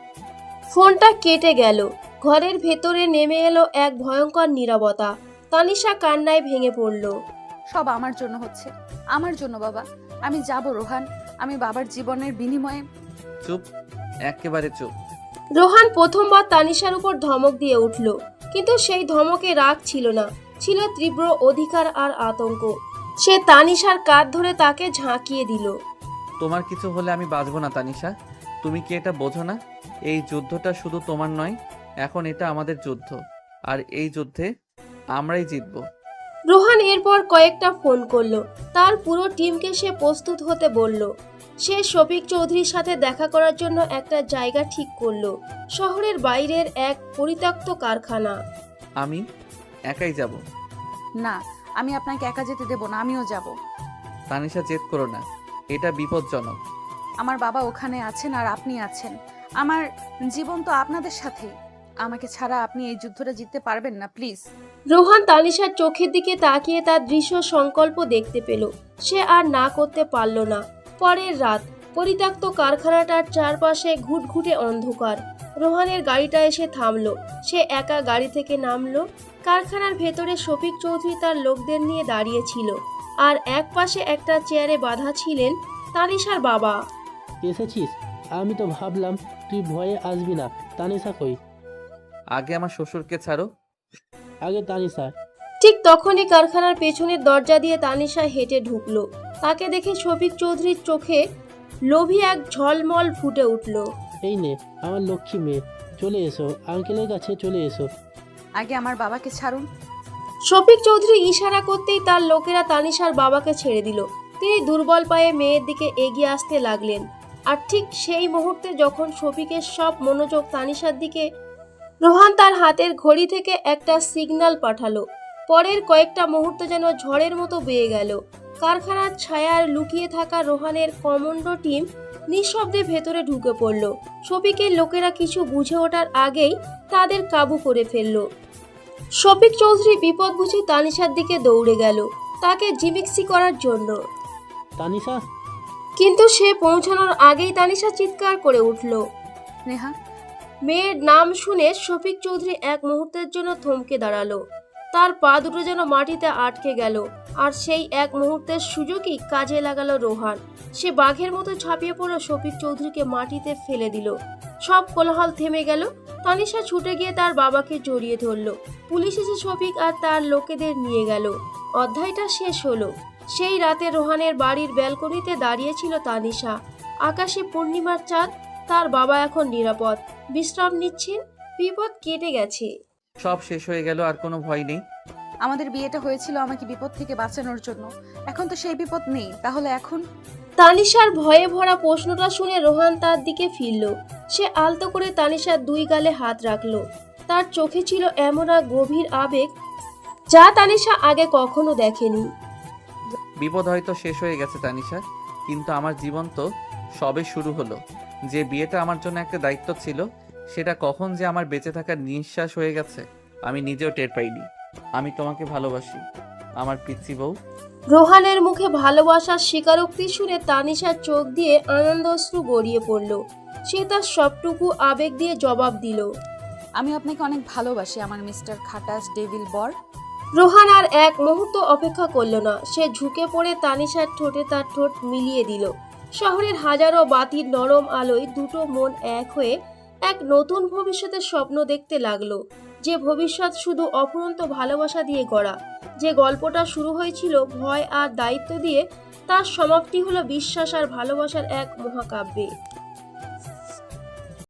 ফোনটা কেটে গেল। ঘরের ভেতরে নেমে এলো এক ভয়ঙ্কর নীরবতা। তানিশা কান্নায় ভেঙে পড়ল। সব আমার জন্য হচ্ছে, আমার জন্য বাবা। আমি যাব রোহান, আমি বাবার জীবনের বিনিময়ে। চুপ, একেবারে চুপ। রোহান প্রথমবার তানিশার উপর ধমক দিয়ে উঠল, কিন্তু সেই ধমকে রাগ ছিল না, ছিল তীব্র অধিকার আর আতঙ্ক। সে তানিশার কাঁধ ধরে তাকে ঝাঁকিয়ে দিল। তোমার কিছু হলে আমি বাঁচবো না তানিশা। তুমি কি এটা বোঝো না? এই যুদ্ধটা শুধু তোমার নয়, এখন এটা আমাদের যুদ্ধ, আর এই যুদ্ধে আমরাই জিতবো। রোহান এরপর কয়েকটা ফোন করলো। তার পুরো টিমকে সে প্রস্তুত হতে বলল। সে শফিক চৌধুরীর সাথে দেখা করার জন্য একটা জায়গা ঠিক করলো। শহরের বাইরের এক পরিত্যক্ত কারখানা। আমি একাই যাব। না, আমি আপনাকে একা যেতে দেব না, আমিও যাব। তানিশা, জেদ করো না, এটা বিপজ্জনক। আমার বাবা ওখানে আছেন আর আপনি আছেন। আমার জীবন তো আপনাদের সাথেই। আমাকে ছাড়া আপনি এই যুদ্ধটা জিততে পারবেন না, প্লিজ। রোহান তানিশার চোখের দিকে তাকিয়ে তার দৃশ্য সংকল্প দেখতে পেল। সে আর না করতে পারল না। পরের রাত, পরিত্যক্ত কারখানাটার চারপাশে ঘুটঘুটে অন্ধকার। রোহানের গাড়িটা এসে থামলো। সে একা গাড়ি থেকে নামলো। কারখানার ভেতরে শফিক চৌধুরী তার লোকদের নিয়ে দাঁড়িয়েছিল, আর এক পাশে একটা চেয়ারে বাঁধা ছিলেন তানিশার বাবা। এসেছিস? আমি তো ভাবলাম তুই ভয়ে আসবি না। তানিশা কই? আগে আমার শ্বশুরকে ছাড়ো। আগে তানিশা। ঠিক তখনই কারখানার পেছনের দরজা দিয়ে তানিশা হেঁটে ঢুকলো। তাকে দেখে শফিক চৌধুরীর চোখে লোভী এক ঝলমল ফুটে উঠল। এই নে আমার লক্ষ্মী মেয়ে, চলে এসো, আঙ্কেলের কাছে চলে এসো। আগে আমার বাবাকে ছাড়ুন। শফিক চৌধুরী ইশারা করতেই তার লোকেরা তানিশার বাবাকে ছেড়ে দিল। তিনি দুর্বল পায়ে মেয়ের দিকে এগিয়ে আসতে লাগলেন। আর ঠিক সেই মুহূর্তে যখন শফিকের সব মনোযোগ তানিশার দিকে, রোহান তার হাতের ঘড়ি থেকে একটা সিগন্যাল পাঠালো। পরের কয়েকটা মুহূর্ত যেন ঝড়ের মতো বেয়ে গেল। কারখানার ছায়ার লুকিয়ে থাকা রোহানের কমান্ডো টিম নিঃশব্দে ভেতরে ঢুকে পড়ল। শফিকের লোকেরা কিছু বুঝে ওঠার আগেই তাদের কাবু করে ফেলল। শফিক চৌধুরী বিপদ বুঝে তানিশার দিকে দৌড়ে গেল, তাকে জিমিক্সি করার জন্য। তানিশা! কিন্তু সে পৌঁছানোর আগেই তানিশা চিৎকার করে উঠল। নেহা। মেয়ের নাম শুনে শফিক চৌধুরী এক মুহূর্তের জন্য থমকে দাঁড়ালো। তার পা দুটো যেন মাটিতে আটকে গেল। আর সেই এক মুহূর্তের সুযোগই কাজে লাগালো রোহান। সে বাঘের মতো ঝাঁপিয়ে পড়ে শফিক চৌধুরীকে মাটিতে ফেলে দিল। সব কোলাহল থেমে গেল। তানিশা ছুটে গিয়ে তার বাবাকে জড়িয়ে ধরল। পুলিশ এসে শফিক আর তার লোকেদের নিয়ে গেল। অধ্যায়টা শেষ হলো। সেই রাতে রোহানের বাড়ির ব্যালকনিতে দাঁড়িয়েছিল তানিশা। আকাশে পূর্ণিমার চাঁদ। তার বাবা এখন নিরাপদ, বিশ্রাম নিচ্ছেন। বিপদ কেটে গেছে। সব শেষ হয়ে গেল, আর কোনো ভয় নেই। আমাদের বিয়েটা হয়েছিল আমাকে বিপদ থেকে বাঁচানোর জন্য। এখন তো সেই বিপদ নেই, তাহলে এখন? তানিশার ভয়ে ভরা প্রশ্নটা শুনে রোহান তার দিকে ফিরল। সে আলতো করে তানিশার দুই গালে হাত রাখলো। তার চোখে ছিল এমন এক গভীর আবেগ যা তানিশা আগে কখনো দেখেনি। বিপদ হয়তো শেষ হয়ে গেছে তানিশা, কিন্তু আমার জীবন তো সবে শুরু হলো। যে বিয়েটা আমার জন্য একটা দায়িত্ব ছিল, সেটা কখন যে আমার বেঁচে থাকার নিঃশ্বাস হয়ে গেছে আমি নিজেও টের পাইনি। আমি তোমাকে ভালোবাসি, আমার পিচ্চি বউ। রোহানের মুখে ভালোবাসার স্বীকারোক্তি শুনে তানিশার চোখ দিয়ে আনন্দাশ্রু গড়িয়ে পড়ল। সে তার সবটুকু আবেগ দিয়ে জবাব দিল, আমি আপনাকে অনেক ভালোবাসি আমার মিস্টার খাটাস ডেভিল বর। রোহান আর এক মুহূর্ত অপেক্ষা করল না। সে ঝুঁকে পড়ে তানিশার ঠোঁটে তার ঠোঁট মিলিয়ে দিল। শহরের হাজারো বাতির নরম আলোয় দুটো মন এক হয়ে এক নতুন ভবিষ্যতের স্বপ্ন দেখতে লাগলো, যে ভবিষ্যৎ শুধু অফুরন্ত ভালোবাসা দিয়ে গড়া। যে গল্পটা শুরু হয়েছিল ভয় আর দায়িত্ব দিয়ে, তার সমাপ্তি হলো বিশ্বাস আর ভালোবাসার এক মহাকাব্যে।